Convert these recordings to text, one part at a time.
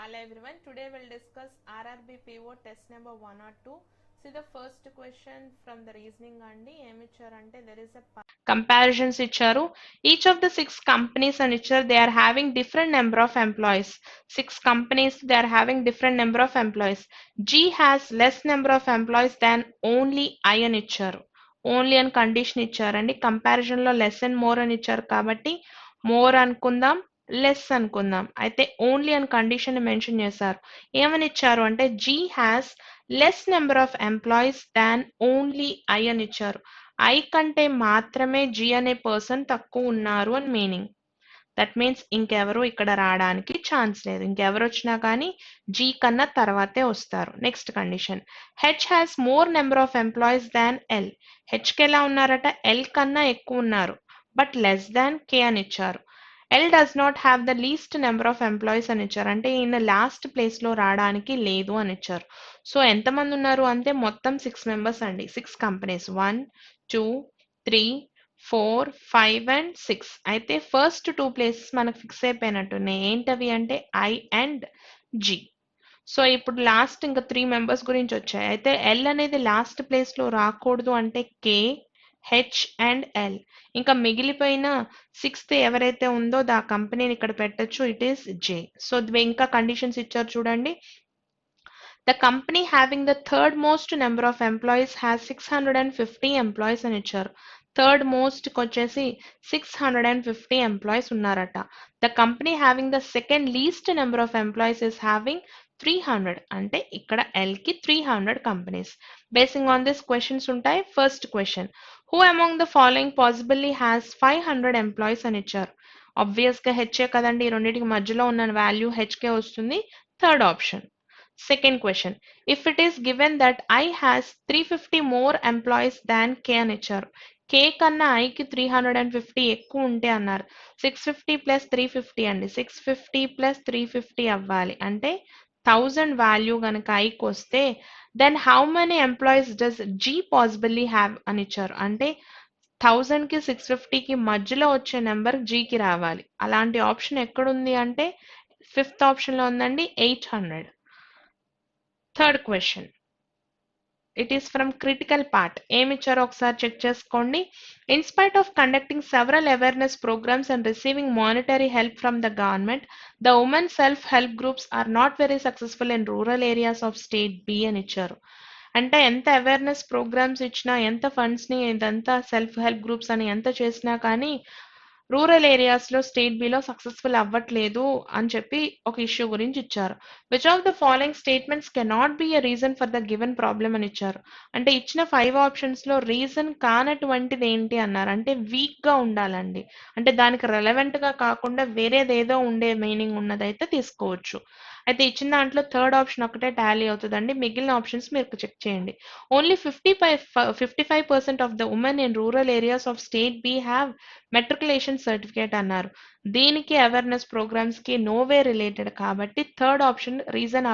Hello everyone, today we'll discuss RRB PO test number 1 or 2. See the first question from the reasoning andi em ichcharante there is a comparisons icharu. Each of the 6 companies and they are having different number of employees. 6 companies, they are having different number of employees. G has less number of employees than only I అని ఇచ్చారు. Only అని condition ఇచ్చారండి. Comparison లో less and more అని ఇచ్చారు కాబట్టి more అనుకుందాం, less అనుకుందాం. అయితే ఓన్లీ అని కండిషన్ మెన్షన్ చేశారు. ఏమని ఇచ్చారు అంటే G has less number of employees than only I అని ఇచ్చారు. ఐ కంటే మాత్రమే జీ అనే పర్సన్ తక్కువ ఉన్నారు అని మీనింగ్. దట్ మీన్స్ ఇంకెవరు ఇక్కడ రావడానికి ఛాన్స్ లేదు. ఇంకెవరు వచ్చినా కానీ జీ కన్నా తర్వాతే వస్తారు. Next condition, H has more number of employees than L. హెచ్కి ఎలా ఉన్నారట, ఎల్ కన్నా ఎక్కువ ఉన్నారు, బట్ లెస్ దాన్ కే అని ఇచ్చారు. L does not have the least number of employees అని ఇచ్చారు. అంటే ఈయన లాస్ట్ ప్లేస్ లో రావడానికి లేదు అని ఇచ్చారు. సో ఎంతమంది ఉన్నారు అంటే మొత్తం 6 మెంబర్స్ అండి. 6 కంపెనీస్ 1 2 3 4 5 అండ్ 6. అయితే ఫస్ట్ 2 ప్లేసెస్ మనకు ఫిక్స్ అయిపోయినట్టున్నాయి. ఏంటవి అంటే ఐ అండ్ జి. సో ఇప్పుడు లాస్ట్ ఇంకా 3 మెంబర్స్ గురించి వచ్చాయి. అయితే ఎల్ అనేది లాస్ట్ ప్లేస్ లో రాకూడదు అంటే కే, హెచ్ అండ్ ఎల్. ఇంకా మిగిలిపోయిన 6th ఎవరైతే ఉందో ఆ కంపెనీని ఇక్కడ పెట్టొచ్చు, ఇట్ ఈస్ జే. సో ఇంకా కండిషన్స్ ఇచ్చారు చూడండి. The company having the third most number of employees has 650 employees అని ఇచ్చారు. థర్డ్ మోస్ట్ వచ్చేసి 650 ఎంప్లాయీస్ ఉన్నారట. The company having the second least number of employees is having 300. అంటే ఇక్కడ ఎల్ కి 300 companies. Basing on this questions ఉంటాయి. First question, who among the following possibly has 500 employees అని ఇచ్చారు. ఆబ్వియస్ గా హెచ్ఏ కదండి, ఈ రెండింటికి మధ్యలో ఉన్న వాల్యూ హెచ్కే వస్తుంది. Third option. Second question, if it is given that I has 350 more employees than K అని ఇచ్చారు. కే కన్నా ఐకి 350 ఎక్కువ ఉంటే అన్నారు. 650 ప్లస్ 350 అండి. 650 ప్లస్ 350 అవ్వాలి. అంటే 1000 వాల్యూ కనుక ఐకి వస్తే then how many employees does G possibly have అని ఇచ్చారు. అంటే 1000 కి 650కి మధ్యలో వచ్చే నెంబర్ జీకి రావాలి. అలాంటి ఆప్షన్ ఎక్కడుంది అంటే 5th ఆప్షన్ లో ఉందండి, 800. Third question, it is from critical part. ఏమి ఇచ్చారో ఒకసారి చెక్ చేసుకోండి. In spite of conducting several awareness programmes and receiving monetary help from the government, the women self help groups are not very successful in rural areas of state B అని ఇచ్చారు. అంటే ఎంత awareness programmes ఇచ్చినా, ఎంత funds ని, ఇదంతా self help groups అని ఎంత చేసినా కానీ రూరల్ ఏరియాస్ లో స్టేట్ బిలో సక్సెస్ఫుల్ అవ్వట్లేదు అని చెప్పి ఒక ఇష్యూ గురించి ఇచ్చారు. Which of the following statements cannot be a reason for the given problem అని ఇచ్చారు. అంటే ఇచ్చిన 5 ఆప్షన్స్ లో రీజన్ కానటువంటిది ఏంటి అన్నారు. అంటే వీక్ గా ఉండాలండి. అంటే దానికి రెలవెంట్ గా కాకుండా వేరేదేదో ఉండే మీనింగ్ ఉన్నదైతే తీసుకోవచ్చు. అయితే ఇచ్చిన దాంట్లో థర్డ్ ఆప్షన్ ఒకటే టాలీ అవుతుందండి. మిగిలిన ఆప్షన్స్ మీరు చెక్ చేయండి. Only 55% of the women in rural areas of state be have matriculation certificate అన్నారు. దీనికి అవేర్నెస్ ప్రోగ్రామ్స్ కి నోవే రిలేటెడ్ కాబట్టి థర్డ్ ఆప్షన్ రీజన్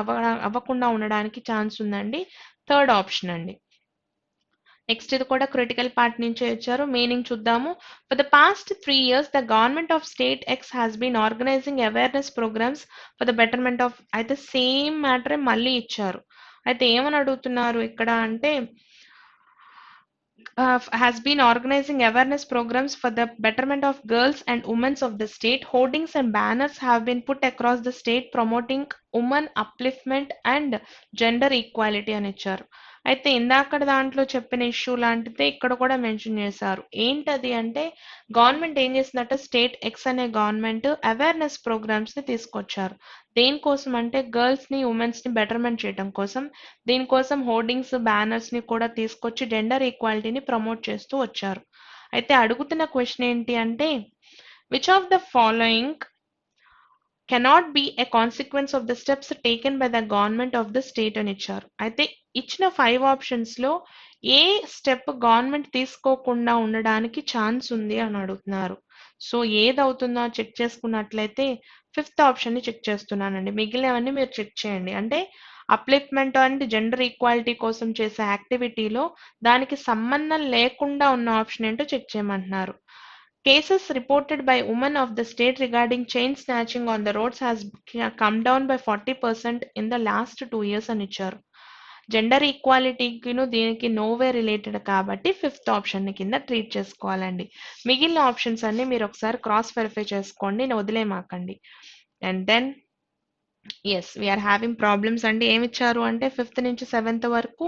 అవ్వకుండా ఉండడానికి ఛాన్స్ ఉందండి. థర్డ్ ఆప్షన్ అండి. నెక్స్ట్ ఇది కూడా క్రిటికల్ పార్ట్ నుంచే ఇచ్చారు. మీనింగ్ చూద్దాము. For the past 3 years the government of state X has been organising awareness programmes for the betterment of. అయితే సేమ్ మ్యాటరే మళ్ళీ ఇచ్చారు. అయితే ఏమని అడుగుతున్నారు ఇక్కడ అంటే has been organizing awareness programs for the betterment of girls and women of the state. Hoardings and banners have been put across the state promoting women upliftment and gender equality అని ఇచ్చారు. అయితే ఇందాక దాంట్లో చెప్పిన ఇష్యూ లాంటిదే ఇక్కడ కూడా mention చేశారు. ఏంటది అంటే గవర్నమెంట్ ఏం చేసిందంటే స్టేట్ ఎక్స్ అనే గవర్నమెంట్ అవేర్నెస్ ప్రోగ్రామ్స్ ని తీసుకొచ్చారు. దేనికోసం అంటే గర్ల్స్ ని, ఉమెన్స్ ని బెటర్మెంట్ చేయడం కోసం. దీనికోసం హోర్డింగ్స్, బ్యానర్స్ ని కూడా తీసుకొచ్చి జెండర్ ఈక్వాలిటీని ప్రమోట్ చేస్తూ వచ్చారు. అయితే అడుగుతున్న క్వశ్చన్ ఏంటి అంటే which of the following cannot be a consequence of the steps taken by the government of the state అని ఇచ్చారు. అయితే ఇచ్చిన 5 ఆప్షన్స్ లో ఏ స్టెప్ గవర్నమెంట్ తీసుకోకుండా ఉండడానికి ఛాన్స్ ఉంది అని అడుగుతున్నారు. సో ఏది అవుతుందో చెక్ చేసుకున్నట్లయితే 5th ఆప్షన్ ని చెక్ చేస్తున్నానండి. మిగిలినవన్నీ మీరు చెక్ చేయండి. అంటే అప్లిఫ్ట్మెంట్ అండ్ జెండర్ ఈక్వాలిటీ కోసం చేసే యాక్టివిటీలో దానికి సంబంధం లేకుండా ఉన్న ఆప్షన్ ఏంటో చెక్ చేయమంటున్నారు. Cases reported by women of the state regarding chain snatching on the roads has come down by 40% in the last 2 years అని ఇచ్చారు. జెండర్ ఈక్వాలిటీకిను దీనికి నోవే రిలేటెడ్ కాబట్టి ఫిఫ్త్ ఆప్షన్ కింద ట్రీట్ చేసుకోవాలండి. మిగిలిన ఆప్షన్స్ అన్ని మీరు ఒకసారి క్రాస్ వెరిఫై చేసుకోండి, వదిలేమాకండి. And then as we are having problems అండి. ఏమి ఇచ్చారు అంటే 5th నుంచి 7th వరకు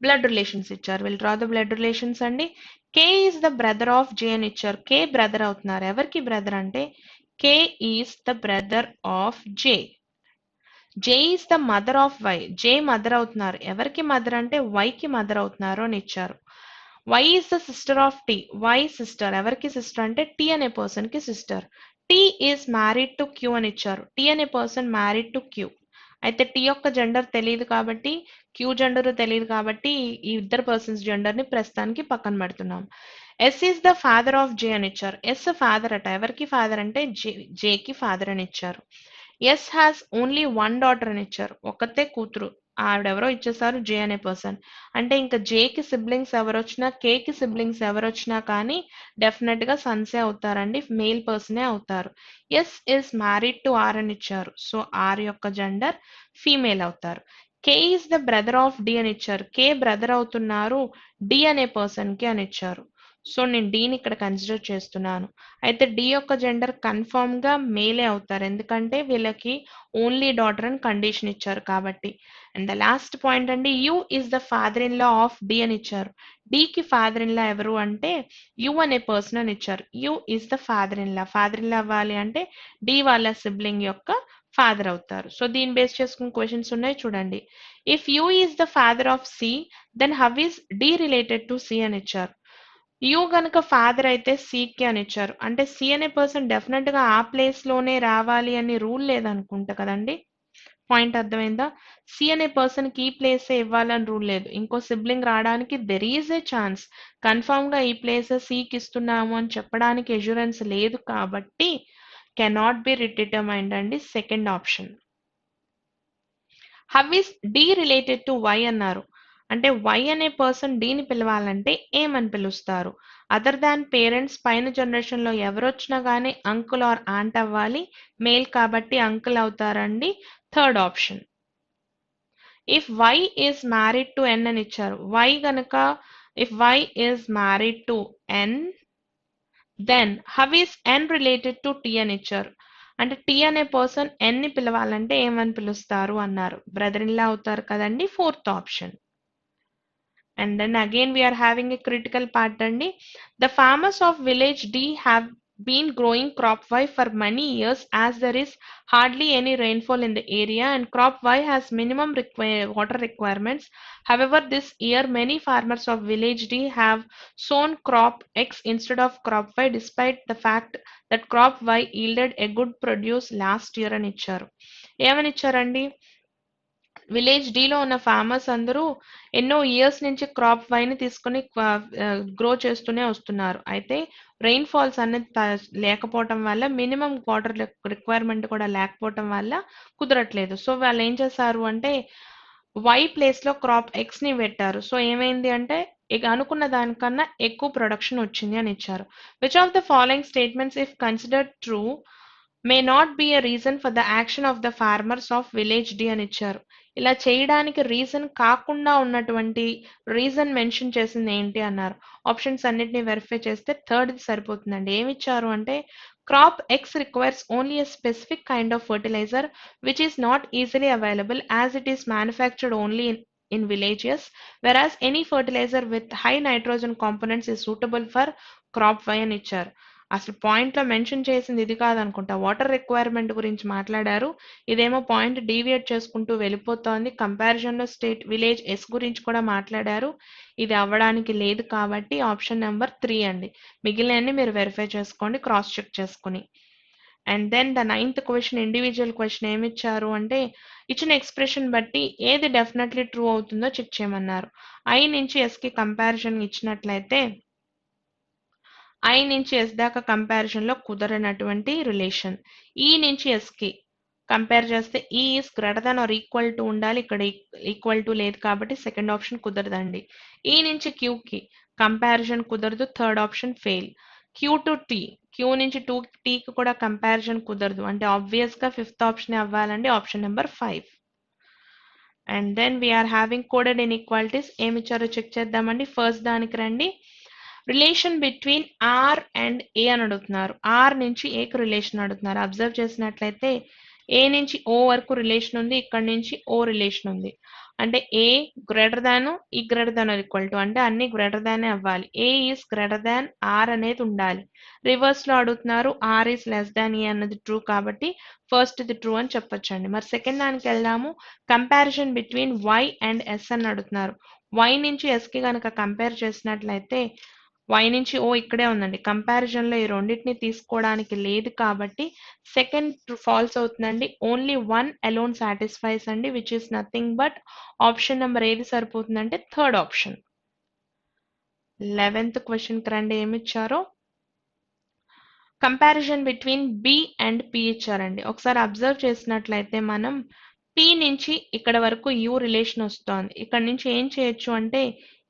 బ్లడ్ రిలేషన్స్ ఇచ్చారు. Will draw the blood relations అండి. K is the brother of J అని ఇచ్చారు. కే బ్రదర్ అవుతున్నారు. ఎవరికి బ్రదర్ అంటే K is the brother of J. J is the mother of why. J mother అవుతున్నారు. ఎవరికి మదర్ అంటే వైకి మదర్ అవుతున్నారు అని ఇచ్చారు. Y is the sister of T. Y sister. ఎవరికి సిస్టర్ అంటే టీ అనే పర్సన్ కి sister. T is married to Q అని ఇచ్చారు. టీ అనే పర్సన్ మ్యారీడ్ టు క్యూ. అయితే టీ యొక్క జెండర్ తెలియదు కాబట్టి, క్యూ జెండర్ తెలియదు కాబట్టి ఈ ఇద్దరు పర్సన్స్ జెండర్ ని ప్రస్తుతానికి పక్కన పెడుతున్నాం. S is the father of J అని ఇచ్చారు. ఎస్ ఫాదర్ అట. ఎవరికి ఫాదర్ అంటే జేకి ఫాదర్ అని ఇచ్చారు. S has only one daughter అని ఇచ్చారు. ఒక్కతే కూతురు. ఆవిడెవరో ఇచ్చేసారు జే అనే పర్సన్. అంటే ఇంకా జేకి సిబ్లింగ్స్ ఎవరొచ్చినా, కేకి సిబ్లింగ్స్ ఎవరొచ్చినా కానీ డెఫినెట్ గా సన్సే అవుతారండి, మేల్ పర్సనే అవుతారు. S is married to R అని ఇచ్చారు. సో ఆర్ యొక్క జెండర్ ఫీమేల్ అవుతారు. K is the brother of D అని ఇచ్చారు. కే బ్రదర్ అవుతున్నారు డి అనే పర్సన్ కి అని ఇచ్చారు. సో నేను డీని ఇక్కడ కన్సిడర్ చేస్తున్నాను. అయితే డి యొక్క జెండర్ కన్ఫర్మ్ గా మేలే అవుతారు, ఎందుకంటే వీళ్ళకి ఓన్లీ డాటర్ అని కండిషన్ ఇచ్చారు కాబట్టి. అండ్ ద లాస్ట్ పాయింట్ అండి, U is the father in law of D అని ఇచ్చారు. డికి ఫాదర్ ఇన్ లా ఎవరు అంటే యు అనే పర్సన్ అని ఇచ్చారు. You is the father in law. Father in లా అవ్వాలి అంటే డి వాళ్ళ సిబ్లింగ్ యొక్క ఫాదర్ అవుతారు. సో దీన్ని బేస్ చేసుకుని క్వశ్చన్స్ ఉన్నాయి చూడండి. If U is the father of C then how is D related to C అని ఇచ్చారు. యు గనక ఫాదర్ అయితే సికి అని ఇచ్చారు. అంటే సి అనే పర్సన్ డెఫినెట్ గా ఆ ప్లేస్ లోనే రావాలి అని రూల్ లేదనుకుంటా కదండి. పాయింట్ అర్థమైందా? సి అనే పర్సన్ కి ఈ ప్లేస్ ఇవ్వాలని రూల్ లేదు. ఇంకో సిబ్లింగ్ రావడానికి there is a chance. Confirm గా ఈ ప్లేస్ సికి ఇస్తున్నాము అని చెప్పడానికి ఎష్యూరెన్స్ లేదు కాబట్టి కెనాట్ బి డిటర్మైన్డ్ అండి. Second option. How is D related to Y అన్నారు. అంటే వై అనే పర్సన్ డీని పిలవాలంటే ఏమని పిలుస్తారు? అదర్ దాన్ పేరెంట్స్ పైన జనరేషన్ లో ఎవరొచ్చినా కానీ అంకుల్ ఆర్ ఆంట్ అవ్వాలి. మేల్ కాబట్టి అంకుల్ అవుతారండి. Third option. If Y is married to N అని ఇచ్చారు. వై గనక if Y is married to N then how is N related to T అని ఇచ్చారు. అంటే టీ అనే పర్సన్ ఎన్ ని పిలవాలంటే ఏమని పిలుస్తారు అన్నారు. బ్రదర్ ఇన్ లా అవుతారు కదండి. Fourth option. And then again we are having a critical part అండి. The farmers of village D have been growing crop Y for many years as there is hardly any rainfall in the area and crop Y has minimum water requirements. However, this year many farmers of village D have sown crop X instead of crop Y despite the fact that crop Y yielded a good produce last year అని ఇచ్చారు. ఏమని ఇచ్చారండి? Village డీలో ఉన్న farmers అందరూ ఎన్నో years నుంచి crop వైని తీసుకొని గ్రో చేస్తూనే వస్తున్నారు. అయితే రెయిన్ ఫాల్స్ అనేది లేకపోవటం వల్ల, మినిమం వాటర్ రిక్వైర్మెంట్ కూడా లేకపోవటం వల్ల కుదరట్లేదు. సో వాళ్ళు ఏం చేశారు అంటే వై ప్లేస్ లో క్రాప్ ఎక్స్ ని పెట్టారు. సో ఏమైంది అంటే అనుకున్న దానికన్నా ఎక్కువ ప్రొడక్షన్ వచ్చింది అని ఇచ్చారు. Which of the following statements if considered true may not be a reason for the action of the farmers of village D అని ఇచ్చారు. ఇలా చేయడానికి రీజన్ కాకుండా ఉన్నటువంటి రీజన్ మెన్షన్ చేసింది ఏంటి అన్నారు. ఆప్షన్స్ అన్నిటిని వెరిఫై చేస్తే థర్డ్ సరిపోతుందండి. ఏమి ఇచ్చారు అంటే crop X requires only a specific kind of fertiliser which is not easily available as it is manufactured only in villages, whereas any fertilizer with high nitrogen components is suitable for crop Y అని ఇచ్చారు. అసలు point లో mention చేసింది ఇది కాదనుకుంటా, water requirement గురించి మాట్లాడారు. ఇదేమో point deviate చేసుకుంటూ వెళ్ళిపోతోంది. కంపారిజన్ లో స్టేట్ విలేజ్ ఎస్ గురించి కూడా మాట్లాడారు. ఇది అవ్వడానికి లేదు కాబట్టి ఆప్షన్ నెంబర్ 3 అండి. మిగిలినన్ని మీరు వెరిఫై చేసుకోండి క్రాస్ చెక్ చేసుకుని. And then the 9th question individual question ఏమి ఇచ్చారు అంటే ఇచ్చిన ఎక్స్ప్రెషన్ బట్టి ఏది డెఫినెట్లీ ట్రూ అవుతుందో చెక్ చేయమన్నారు. ఐ నుంచి ఎస్ కి కంపారిజన్ ఇచ్చినట్లయితే ఐ నుంచి ఎస్ దాకా కంపారిజన్ లో కుదరనటువంటి రిలేషన్. ఈ నుంచి ఎస్ కి కంపేర్ చేస్తే ఈ is greater than or equal to ఉండాలి. ఇక్కడ ఈక్వల్ టు లేదు కాబట్టి సెకండ్ ఆప్షన్ కుదరదండి. ఈ నుంచి క్యూ కి కంపారిజన్ కుదరదు. Third option fail. Q to T, Q నుంచి టీకి కూడా కంపారిజన్ కుదరదు, అంటే ఆబ్వియస్గా ఫిఫ్త్ ఆప్షన్ అవ్వాలండి, option number 5. And then we are having coded inequalities. ఏమి ఇచ్చారో చెక్ చేద్దామండి. ఫస్ట్ దానికి రండి. Relation between R and A అని అడుగుతున్నారు. ఆర్ నుంచి ఏకి రిలేషన్ అడుగుతున్నారు. అబ్జర్వ్ చేసినట్లయితే ఏ నుంచి ఓ వరకు రిలేషన్ ఉంది, ఇక్కడ నుంచి ఓ రిలేషన్ ఉంది. అంటే ఏ గ్రేటర్ దాన్, ఈ greater than or equal to, అంటే అన్ని గ్రేటర్ దానే అవ్వాలి. ఏ ఈస్ గ్రేటర్ దాన్ ఆర్ అనేది ఉండాలి. రివర్స్ లో అడుగుతున్నారు, ఆర్ ఈస్ లెస్ దాన్ ఏ అన్నది ట్రూ కాబట్టి ఫస్ట్ ఇది ట్రూ అని చెప్పొచ్చండి. మరి సెకండ్ దానికి వెళ్దాము. Comparison between Y and S అని అడుగుతున్నారు. వై నుంచి ఎస్ కి కనుక కంపేర్ చేసినట్లయితే వై నుంచి ఓ ఇక్కడే ఉందండి. కంపారిజన్ లో ఈ రెండింటిని తీసుకోవడానికి లేదు కాబట్టి సెకండ్ ఫాల్స్ అవుతుందండి. ఓన్లీ వన్ అలోన్ సాటిస్ఫైస్ అండి, which is nothing but option number ఏది సరిపోతుందంటే థర్డ్ ఆప్షన్. 11th క్వశ్చన్ కి రండి. ఏమి ఇచ్చారో comparison between B and P ఇచ్చారండి. ఒకసారి అబ్జర్వ్ చేసినట్లయితే మనం పి నుంచి ఇక్కడ వరకు యు రిలేషన్ వస్తోంది. ఇక్కడ నుంచి ఏం చేయొచ్చు అంటే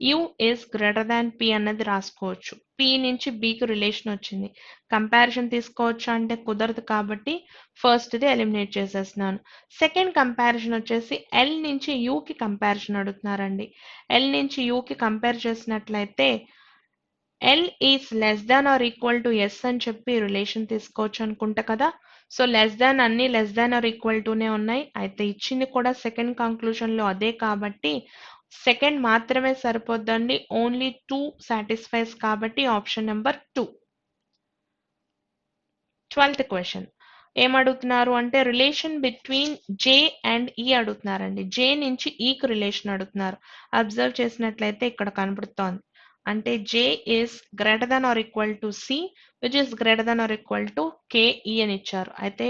you is greater than P అన్నది రాసుకోవచ్చు. పి నుంచి బికి రిలేషన్ వచ్చింది. కంపారిజన్ తీసుకోవచ్చు అంటే కుదరదు కాబట్టి ఫస్ట్ ది ఎలిమినేట్ చేసేస్తున్నాను. సెకండ్ కంపారిజన్ వచ్చేసి ఎల్ నుంచి యుకి కంపారిజన్ అడుగుతున్నారండి. ఎల్ నుంచి యుకి కంపేర్ చేసినట్లయితే L is less than or equal to S అని చెప్పి రిలేషన్ తీసుకోవచ్చు అనుకుంటా కదా. సో లెస్ దాన్ అన్ని లెస్ దాన్ ఆర్ ఈక్వల్ టునే ఉన్నాయి. అయితే ఇచ్చింది కూడా సెకండ్ కంక్లూజన్ లో అదే కాబట్టి సెకండ్ మాత్రమే సరిపోద్దండి. ఓన్లీ 2 సాటిస్ఫైస్ కాబట్టి ఆప్షన్ నెంబర్ 2. 12th క్వశ్చన్ ఏమడుగుతున్నారు అంటే రిలేషన్ బిట్వీన్ జే అండ్ ఈ అడుగుతున్నారండి. జే నుంచి ఈకి రిలేషన్ అడుగుతున్నారు. అబ్జర్వ్ చేసినట్లయితే ఇక్కడ కనబడుతోంది. అంటే J is greater than or equal to C which is greater than or equal to KE అని ఇచ్చారు. అయితే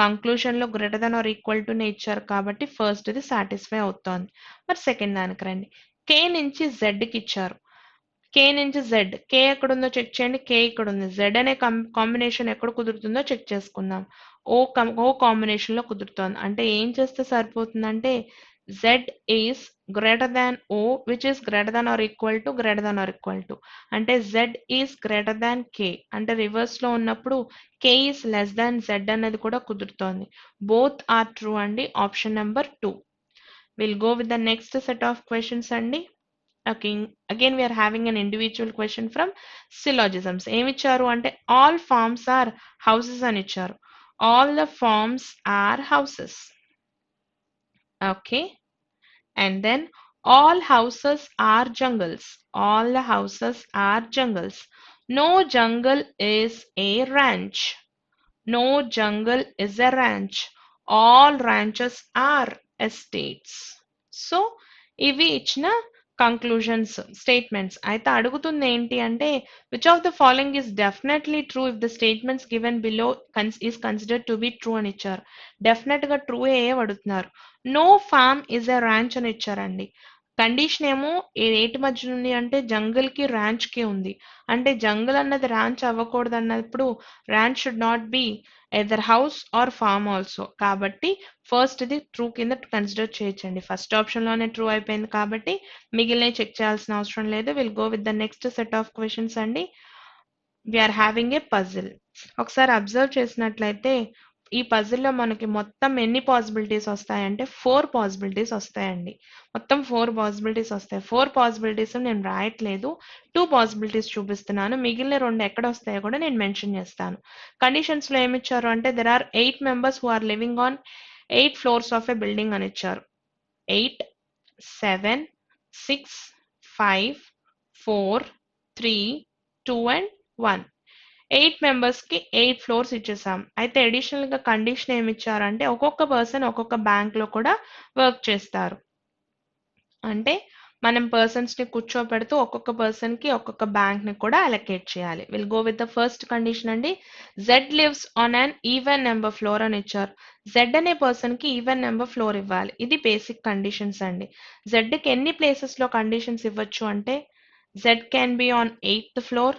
కంక్లూషన్ లో greater than or equal to నే ఇచ్చారు కాబట్టి ఫస్ట్ ఇది సాటిస్ఫై అవుతోంది. మరి సెకండ్ దానికి రండి. కే నుంచి జెడ్ కి ఇచ్చారు. కే నుంచి జెడ్, కే ఎక్కడ ఉందో చెక్ చేయండి. కే ఇక్కడ ఉంది. జెడ్ అనే కాంబినేషన్ ఎక్కడ కుదురుతుందో చెక్ చేసుకుందాం. ఓ కాంబినేషన్ లో కుదురుతోంది. అంటే ఏం చేస్తే సరిపోతుందంటే Z is greater than O which is greater than or equal to greater than or equal to, అంటే Z is greater than K, అంటే రివర్స్ లో ఉన్నప్పుడు K is less than Z అనేది కూడా కుదురుతోంది. బోత్ ఆర్ ట్రూ అండి. Option number 2. Will go with the next set of questions అండి. Again we are having an individual question from syllogisms. ఏమి ఇచ్చారు అంటే all forms are houses అని ఇచ్చారు. All the forms are houses. Okay. And then all houses are jungles. All the houses are jungles. No jungle is a ranch. No jungle is a ranch. All ranches are estates. So ఇవి ఇచ్చిన conclusions statements. అయితే అడుగుతుంది ఏంటి అంటే which of the following is definitely true if the statements given below is considered to be true అని ఇచ్చారు. Definite గా true ఏ అడుగుతున్నారు. No farm is a ranch అని ఇచ్చారండి. కండిషన్ ఏమో ఏటి మధ్య ఉంది అంటే జంగల్ కి ర్యాంచ్ కి ఉంది. అంటే జంగల్ అన్నది ర్యాంచ్ అవ్వకూడదు అన్నప్పుడు ranch should not be either house or farm also. కాబట్టి ఫస్ట్ ఇది ట్రూ కింద కన్సిడర్ చేయొచ్చండి. ఫస్ట్ ఆప్షన్ లోనే ట్రూ అయిపోయింది కాబట్టి మిగిలిన చెక్ చేయాల్సిన అవసరం లేదు. Will go with the next set of questions అండి. We are having a puzzle. ఒకసారి అబ్జర్వ్ చేసినట్లయితే ఈ పజిల్లో మనకి మొత్తం ఎన్ని పాసిబిలిటీస్ వస్తాయంటే 4 పాసిబిలిటీస్ వస్తాయండి. మొత్తం 4 పాసిబిలిటీస్ వస్తాయి. 4 పాసిబిలిటీస్ నేను రాయట్లేదు, 2 పాసిబిలిటీస్ చూపిస్తున్నాను. మిగిలిన 2 ఎక్కడ వస్తాయో కూడా నేను మెన్షన్ చేస్తాను. కండిషన్స్ లో ఏమి ఇచ్చారు అంటే there are 8 members who are living on 8 floors of a building అని ఇచ్చారు. 8, 7, 6, 5, 4, 3, 2 and 1. 8 మెంబర్స్ కి 8 ఫ్లోర్స్ ఇచ్చేసాం. అయితే అడిషనల్ గా కండిషన్ ఏమి ఇచ్చారంటే ఒక్కొక్క పర్సన్ ఒక్కొక్క బ్యాంక్ లో కూడా వర్క్ చేస్తారు. అంటే మనం పర్సన్స్ ని కూర్చోపెడుతూ ఒక్కొక్క పర్సన్ కి ఒక్కొక్క బ్యాంక్ ని కూడా అలొకేట్ చేయాలి. Will go with the first condition అండి. Z lives on an even number floor అని ఇచ్చారు. జెడ్ అనే పర్సన్ కి ఈవెన్ నెంబర్ ఫ్లోర్ ఇవ్వాలి. ఇది బేసిక్ కండిషన్స్ అండి. జెడ్ కి ఎన్ని ప్లేసెస్ లో కండిషన్స్ ఇవ్వచ్చు అంటే Z can be on 8th floor,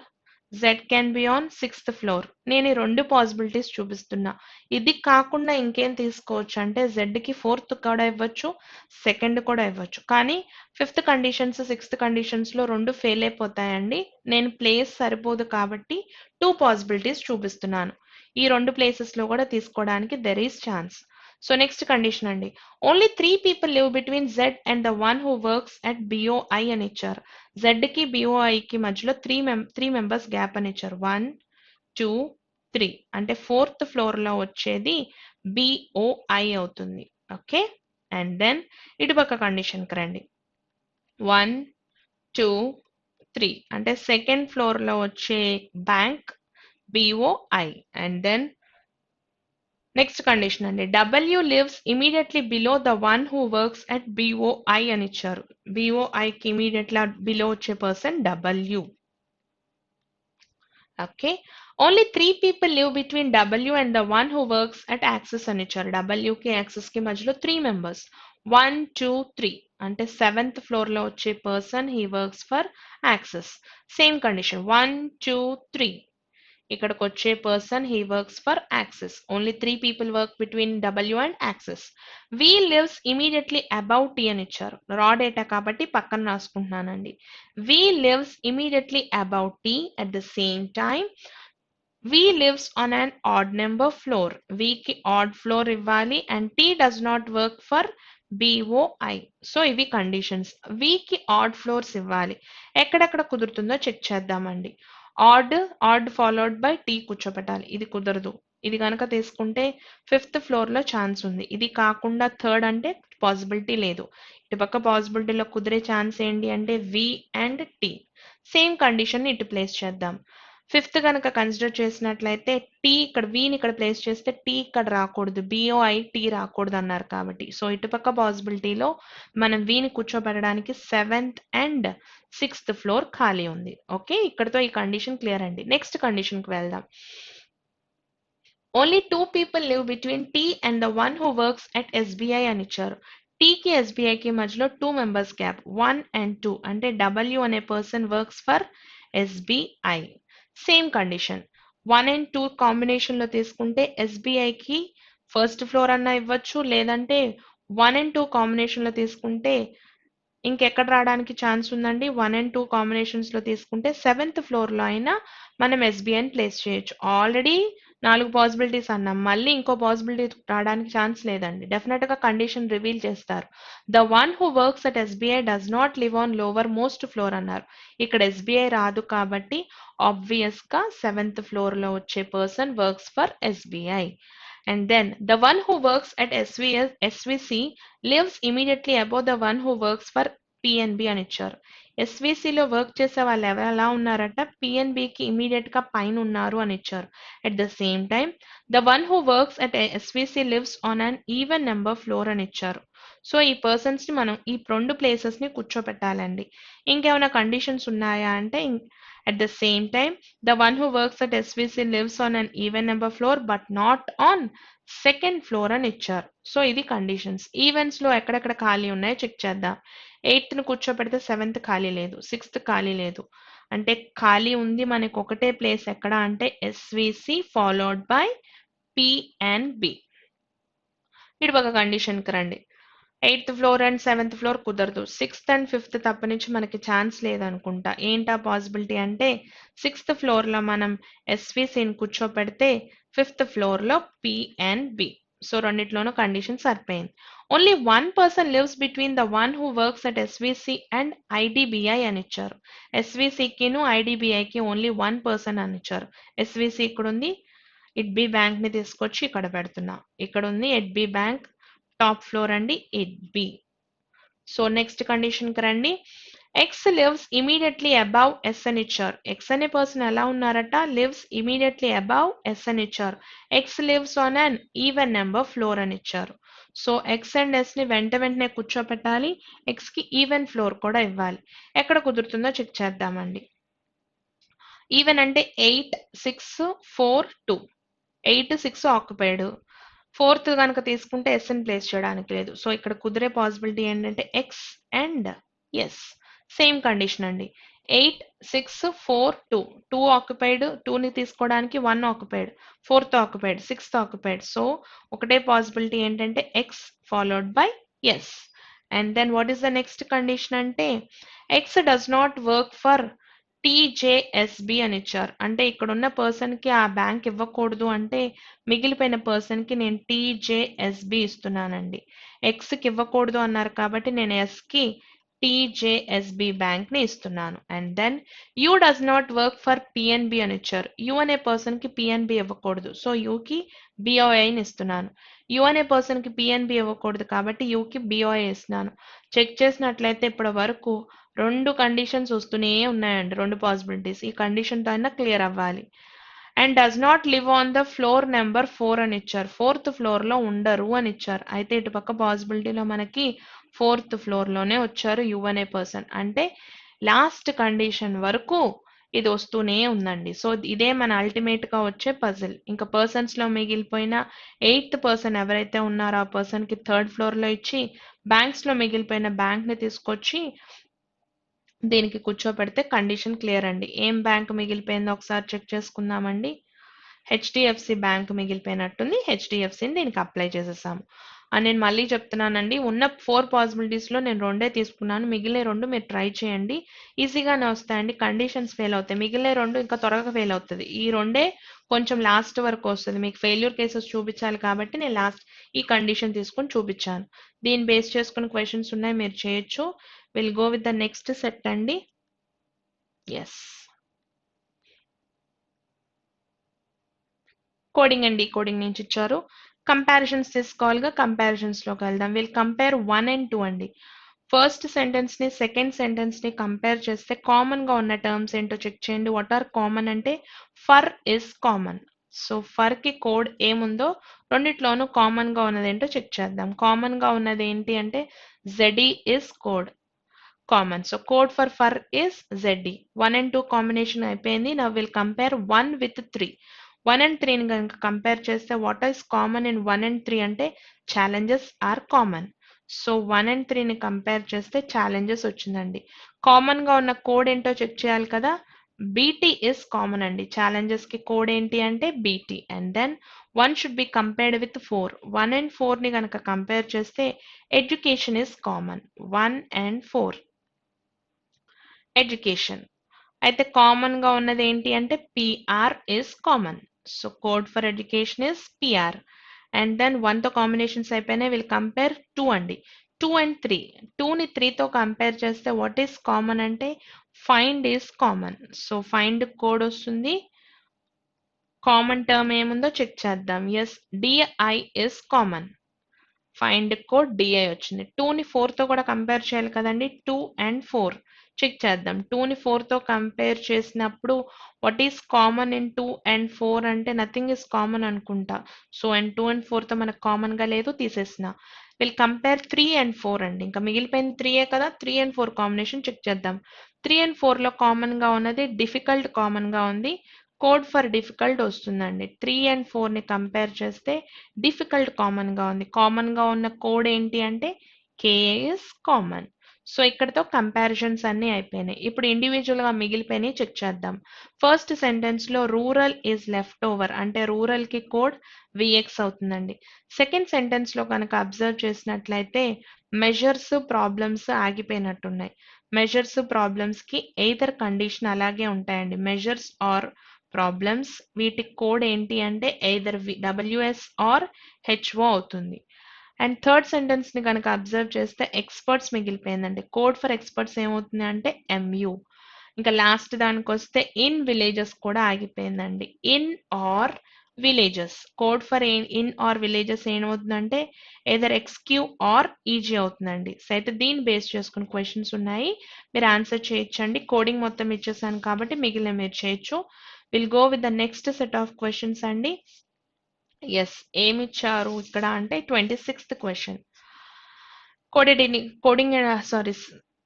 Z can be on 6th floor. నేను ఈ 2 పాసిబిలిటీస్ చూపిస్తున్నా. ఇది కాకుండా ఇంకేం తీసుకోవచ్చు అంటే జెడ్కి 4th కూడా ఇవ్వచ్చు, సెకండ్ కూడా ఇవ్వచ్చు. కానీ 5th కండిషన్స్ 6th కండిషన్స్లో 2 ఫెయిల్ అయిపోతాయండి. నేను ప్లేస్ సరిపోదు కాబట్టి 2 పాసిబిలిటీస్ చూపిస్తున్నాను. ఈ 2 ప్లేసెస్లో కూడా తీసుకోవడానికి there is chance. So next condition అండి, only 3 people live between Z and the one who works at BOI అని ఇచ్చారు. జెడ్కి బిఓఐకి మధ్యలో 3 మెంబర్స్ గ్యాప్ అని ఇచ్చారు. 1 2 3 అంటే 4th ఫ్లోర్లో వచ్చేది బిఓఐ అవుతుంది. ఓకే, అండ్ దెన్ ఇటుపక్క కండిషన్కి రండి. 1 2 3 అంటే 2nd ఫ్లోర్లో వచ్చే bank BOI. And then next condition అండి, W lives immediately below the one who works at BOI అని ఇచ్చారు. బిఓఐకి ఇమీడియట్లా బిలో వచ్చే person W. Okay, only 3 people live between W and the one who works at Axis అని ఇచ్చారు. డబ్ల్యూకి యాక్సిస్కి మధ్యలో 3 members 1 2 3 అంటే 7th ఫ్లోర్లో వచ్చే person he works for Axis. Same condition 1 2 3 ఇక్కడికి వచ్చే person he works for Axis. Only 3 people work between W and Axis. V lives immediately about T అని ఇచ్చారు. రా డేటా కాబట్టి పక్కన రాసుకుంటున్నానండి. V lives immediately about T at the same time V lives on an odd number floor. వికి odd floor ఇవ్వాలి and T does not work for BOI. So ఇవి conditions. వికి odd floors ఇవ్వాలి. ఎక్కడెక్కడ కుదురుతుందో చెక్ చేద్దామండి. ఆడ్ ఫాలోడ్ బై టీ కూర్చోబెట్టాలి. ఇది కుదరదు. ఇది కనుక తీసుకుంటే 5th ఫ్లోర్లో ఛాన్స్ ఉంది. ఇది కాకుండా 3rd అంటే పాసిబిలిటీ లేదు. ఇటుపక్క పాసిబిలిటీలో కుదిరే ఛాన్స్ ఏంటి అంటే వి అండ్ టీ. సేమ్ కండిషన్ ఇటు ప్లేస్ చేద్దాం. 5th కనుక కన్సిడర్ చేసినట్లయితే టీ ఇక్కడ వీని ఇక్కడ ప్లేస్ చేస్తే టీ ఇక్కడ రాకూడదు, బిఓఐ టీ రాకూడదు అన్నారు కాబట్టి. సో ఇటుపక్క పాసిబిలిటీలో మనం వీని కూర్చోబెట్టడానికి 7th అండ్ 6th ఫ్లోర్ ఖాళీ ఉంది. ఓకే, ఇక్కడతో ఈ కండిషన్ క్లియర్ అండి. నెక్స్ట్ కండిషన్కి వెళ్దాం. Only 2 people live between T and the one who works at SBI అని ఇచ్చారు. టీకి ఎస్బీఐకి మధ్యలో 2 మెంబర్స్ గ్యాప్ 1 and 2 అంటే డబ్ల్యూ అనే person works for SBI. Same condition 1 and 2 కాంబినేషన్లో తీసుకుంటే ఎస్బీఐకి 1st ఫ్లోర్ అన్నా ఇవ్వచ్చు, లేదంటే 1 and 2 కాంబినేషన్లో తీసుకుంటే ఇంకెక్కడ రావడానికి ఛాన్స్ ఉందండి. 1 and 2 కాంబినేషన్స్లో తీసుకుంటే 7th ఫ్లోర్లో అయినా మనం ఎస్బీఐని ప్లేస్ చేయొచ్చు. ఆల్రెడీ 4 పాసిబిలిటీస్ అన్నాం, మళ్ళీ ఇంకో పాసిబిలిటీ రావడానికి ఛాన్స్ లేదండి. డెఫినెట్గా కండిషన్ రివీల్ చేస్తారు. The one who works at SBI does not live on lower most floor అన్నారు. ఇక్కడ ఎస్బీఐ రాదు కాబట్టి ఆబ్వియస్గా 7th ఫ్లోర్లో వచ్చే person works for SBI. And then the one who works at SVC lives immediately above the one who works for PNB అని ఇచ్చారు. ఎస్విసిలో work చేసే వాళ్ళు ఎలా ఉన్నారట, పిఎన్బికి ఇమీడియట్ గా పైన ఉన్నారు అని ఇచ్చారు. At the same time the one who works at SVC lives on an even number floor అని ఇచ్చారు. సో ఈ పర్సన్స్ ని మనం ఈ 2 ప్లేసెస్ ని కూర్చోపెట్టాలండి. ఇంకేమైనా కండిషన్స్ ఉన్నాయా అంటే at the same time the one who works at SVC lives on an even number floor but not on 2nd floor అని ఇచ్చారు. సో ఇది కండిషన్స్. ఈవెంట్స్ లో ఎక్కడెక్కడ ఖాళీ ఉన్నాయో చెక్ చేద్దాం. 8th ను కూర్చోపెడితే 7th ఖాళీ లేదు, 6th ఖాళీ లేదు. అంటే ఖాళీ ఉంది మనకి ఒకటే ప్లేస్ ఎక్కడ అంటే ఎస్విసి ఫాలోడ్ బై పిఎన్బి. ఇటు ఒక కండిషన్కి రండి. 8th floor and 7th floor కుదరదు. 6th and 5th తప్పనించి మనకి ఛాన్స్ లేదనుకుంటా. ఏంటా పాసిబిలిటీ అంటే 6th ఫ్లోర్లో మనం ఎస్విసిని కూర్చోపెడితే 5th ఫ్లోర్లో పిఎన్బి. సో రెండిట్లోనూ కండిషన్ సరిపోయింది. Only 1 person lives between the one who works at SVC and IDBI అని ఇచ్చారు. ఎస్విసికిను ఐడిబిఐకి ఓన్లీ 1 పర్సన్ అని ఇచ్చారు. ఎస్విసి ఇక్కడ ఉంది, ఇడ్బి బ్యాంక్ ని తీసుకొచ్చి ఇక్కడ పెడుతున్నా. ఇక్కడ ఉంది ఎడ్బి బ్యాంక్, టాప్ ఫ్లోర్ అండి ఎడ్బి. సో నెక్స్ట్ కండిషన్ కి రండి. X lives immediately above S అని ఇచ్చారు. ఎక్స్ అనే పర్సన్ ఎలా ఉన్నారట, లివ్స్ ఇమీడియట్లీ అబౌవ్ ఎస్ అని ఇచ్చారు. X lives on an even number floor అని ఇచ్చారు. సో ఎక్స్ అండ్ ఎస్ ని వెంటనే కూర్చోపెట్టాలి. ఎక్స్ కి ఈవెన్ ఫ్లోర్ కూడా ఇవ్వాలి. ఎక్కడ కుదురుతుందో చెక్ చేద్దామండి. ఈవెన్ అంటే 8 6 4 2. 8 6 ఆక్యుపైడ్. 4th కనుక తీసుకుంటే ఎస్ ని ప్లేస్ చేయడానికి లేదు. సో ఇక్కడ కుదిరే పాసిబిలిటీ ఏంటంటే X and S. Same condition అండి. 8, 6, 4, 2. 2 ఆక్యుపైడ్, 2ని తీసుకోవడానికి 1 occupied, 4th occupied, 6th occupied. So ఒకటే పాసిబిలిటీ ఏంటంటే x followed by S. And then what is the next condition అంటే x does not work for TJSB అని ఇచ్చారు. అంటే ఇక్కడ ఉన్న పర్సన్కి ఆ బ్యాంక్ ఇవ్వకూడదు అంటే మిగిలిపోయిన పర్సన్కి నేను టీజేఎస్బి ఇస్తున్నానండి. ఎక్స్కి ఇవ్వకూడదు అన్నారు కాబట్టి నేను ఎస్కి టీజేఎస్బి బ్యాంక్ ని ఇస్తున్నాను. And then U does not work for PNB అని ఇచ్చారు. యు అనే పర్సన్ కి పిఎన్బి ఇవ్వకూడదు, సో యూకి బిఓఐని ఇస్తున్నాను. యు అనే పర్సన్ కి పిఎన్బి ఇవ్వకూడదు కాబట్టి యూకి బిఓఐ ఇస్తున్నాను. చెక్ చేసినట్లయితే ఇప్పటి వరకు 2 కండిషన్స్ వస్తూనే ఉన్నాయండి, 2 పాసిబిలిటీస్. ఈ కండిషన్తో అయినా క్లియర్ అవ్వాలి. And does not live on the floor number 4 అని ఇచ్చారు. 4th ఫ్లోర్ లో ఉండరు అని ఇచ్చారు. అయితే ఇటు పక్క పాసిబిలిటీలో మనకి 4th ఫ్లోర్ లోనే వచ్చారు యు అనే పర్సన్. అంటే లాస్ట్ కండిషన్ వరకు ఇది వస్తూనే ఉందండి. సో ఇదే మన అల్టిమేట్ గా వచ్చే పజిల్. ఇంకా పర్సన్స్ లో మిగిలిపోయిన 8th పర్సన్ ఎవరైతే ఉన్నారో ఆ పర్సన్ కి 3rd ఫ్లోర్ లో ఇచ్చి బ్యాంక్స్ లో మిగిలిపోయిన బ్యాంక్ ని తీసుకొచ్చి దీనికి కూర్చోపెడితే కండిషన్ క్లియర్ అండి. ఏం బ్యాంక్ మిగిలిపోయిందో ఒకసారి చెక్ చేసుకుందామండి. HDFC bank మిగిలిపోయినట్టుంది. హెచ్డిఎఫ్సిని దీనికి అప్లై చేసేసాము. నేను మళ్ళీ చెప్తున్నానండి, ఉన్న 4 పాసిబిలిటీస్లో నేను 2 తీసుకున్నాను. మిగిలిన 2 మీరు ట్రై చేయండి, ఈజీగానే వస్తాయండి. కండిషన్స్ ఫెయిల్ అవుతాయి, మిగిలిన 2 ఇంకా త్వరగా ఫెయిల్ అవుతుంది. ఈ 2 కొంచెం లాస్ట్ వరకు వస్తుంది. మీకు ఫెయిల్యూర్ కేసెస్ చూపించాలి కాబట్టి నేను లాస్ట్ ఈ కండిషన్ తీసుకొని చూపించాను. దీన్ని బేస్ చేసుకుని క్వశ్చన్స్ ఉన్నాయి, మీరు చేయొచ్చు. Will go with the next set అండి. ఎస్, కోడింగ్ అండ్ డీకోడింగ్ నుంచి ఇచ్చారు. కంపారిజన్స్ తీసుకోవాలిగా, కంపారిజన్స్ లోకి వెళ్దాం. విల్ కంపేర్ 1 and 2 అండి. ఫస్ట్ సెంటెన్స్ ని సెకండ్ సెంటెన్స్ ని కంపేర్ చేస్తే కామన్ గా ఉన్న టర్మ్స్ ఏంటో చెక్ చేయండి. వాట్ ఆర్ కామన్ అంటే for is common. So for కి కోడ్ ఏముందో రెండిట్లోనూ కామన్ గా ఉన్నది ఏంటో చెక్ చేద్దాం. కామన్ గా ఉన్నది ఏంటి అంటే ZE is code common. So code for is ZE. 1 and 2 combination అయిపోయింది. Now will compare 1 with 3. 1 and 3ని కనుక కంపేర్ చేస్తే what is common in 1 and 3 అంటే challenges are common. So 1 and 3ని కంపేర్ చేస్తే ఛాలెంజెస్ వచ్చిందండి. కామన్ గా ఉన్న కోడ్ ఏంటో చెక్ చేయాలి కదా. బీటీ ఇస్ కామన్ అండి. ఛాలెంజెస్ కి కోడ్ ఏంటి అంటే BT. And then 1 should be compared with 4. 1 and 4ని కనుక కంపేర్ చేస్తే education is common. 1 and 4 education. అయితే కామన్ గా ఉన్నది ఏంటి అంటే PR is common. So code for education is PR. And then 1 తో కాంబినేషన్స్ అయిపోయినాయి. విల్ కంపేర్ 2 అండి. 2 and 3. 2ని 3తో కంపేర్ చేస్తే వాట్ ఈస్ కామన్ అంటే find is common. So find code వస్తుంది. కామన్ టర్మ్ ఏముందో చెక్ చేద్దాం. Yes, DI is common. Find code DI వచ్చింది. 2ని 4తో కూడా కంపేర్ చేయాలి కదండి. 2 and 4 చెక్ చేద్దాం. 2ని 4తో కంపేర్ చేసినప్పుడు what is common in 2 and 4 అంటే నథింగ్ ఇస్ కామన్ అనుకుంటా. సో అండ్ 2 and 4తో మనకు కామన్ గా లేదు, తీసేసిన. విల్ కంపేర్ 3 and 4 అండి. ఇంకా మిగిలిపోయింది 3 కదా. 3 and 4 కాంబినేషన్ చెక్ చేద్దాం. 3 and 4లో కామన్ గా ఉన్నది డిఫికల్ట్ కామన్ గా ఉంది. కోడ్ ఫర్ డిఫికల్ట్ వస్తుందండి. 3 and 4ని కంపేర్ చేస్తే డిఫికల్ట్ కామన్ గా ఉంది. కామన్ గా ఉన్న కోడ్ ఏంటి అంటే కేఏ ఇస్ కామన్. సో ఇక్కడతో కంపారిజన్స్ అన్ని అయిపోయినాయి. ఇప్పుడు ఇండివిజువల్ గా మిగిలిపోయినాయి చెక్ చేద్దాం. ఫస్ట్ సెంటెన్స్ లో రూరల్ ఈజ్ లెఫ్ట్ ఓవర్ అంటే రూరల్ కి కోడ్ విఎక్స్ అవుతుందండి. సెకండ్ సెంటెన్స్ లో కనుక అబ్జర్వ్ చేసినట్లయితే మెజర్స్ ప్రాబ్లమ్స్ ఆగిపోయినట్టున్నాయి. మెజర్స్ ప్రాబ్లమ్స్ కి ఎయిదర్ కండిషన్ అలాగే ఉంటాయండి. మెజర్స్ ఆర్ ప్రాబ్లమ్స్, వీటి కోడ్ ఏంటి అంటే ఎయిదర్ డబ్ల్యూఎస్ ఆర్ హెచ్ఓ అవుతుంది. అండ్ థర్డ్ సెంటెన్స్ ని కనుక అబ్జర్వ్ చేస్తే ఎక్స్పర్ట్స్ మిగిలిపోయిందండి. కోడ్ ఫర్ ఎక్స్పర్ట్స్ ఏమవుతుంది అంటే ఎంయు. ఇంకా లాస్ట్ దానికి వస్తే ఇన్ విలేజెస్ కూడా ఆగిపోయిందండి. In our villages. Code for in our villages ఏమవుతుందంటే ఏదర్ ఎక్స్క్యూ ఆర్ ఈజీ అవుతుందండి. సో అయితే దీన్ని బేస్ చేసుకుని క్వశ్చన్స్ ఉన్నాయి, మీరు ఆన్సర్ చేయొచ్చండి. కోడింగ్ మొత్తం ఇచ్చేసాను కాబట్టి మిగిలిన మీరు చేయొచ్చు. Will go with the next set of questions అండి. ఎస్, ఏమి ఇచ్చారు ఇక్కడ అంటే 26th క్వశ్చన్. కోడింగ్ సారీ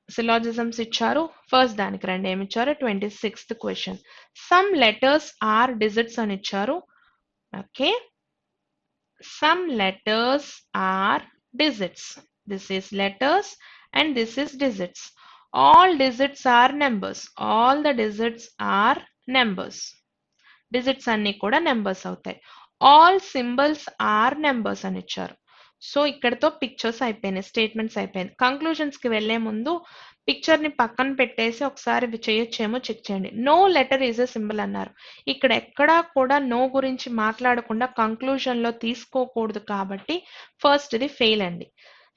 సిలాజిజమ్స్ ఇచ్చారు. ఫస్ట్ దానికి రండి, ఏమి ఇచ్చారు 26th question. Some letters are digits అని ఇచ్చారు. Okay, some letters are digits. This is letters and this is digits. All digits are numbers. All the digits are numbers. Digits అన్ని కూడా numbers అవుతాయి. ఆల్ సింబల్స్ ఆర్ నెంబర్స్ అని ఇచ్చారు. So ఇక్కడతో pictures అయిపోయినాయి, statements అయిపోయినాయి. కంక్లూజన్స్ కి వెళ్లే ముందు పిక్చర్ ని పక్కన పెట్టేసి ఒకసారి ఇవి చేయొచ్చేమో చెక్ చేయండి. No letter is a symbol అన్నారు. ఇక్కడ ఎక్కడా కూడా నో గురించి మాట్లాడకుండా కంక్లూజన్ లో తీసుకోకూడదు కాబట్టి ఫస్ట్ ఇది ఫెయిల్ అండి.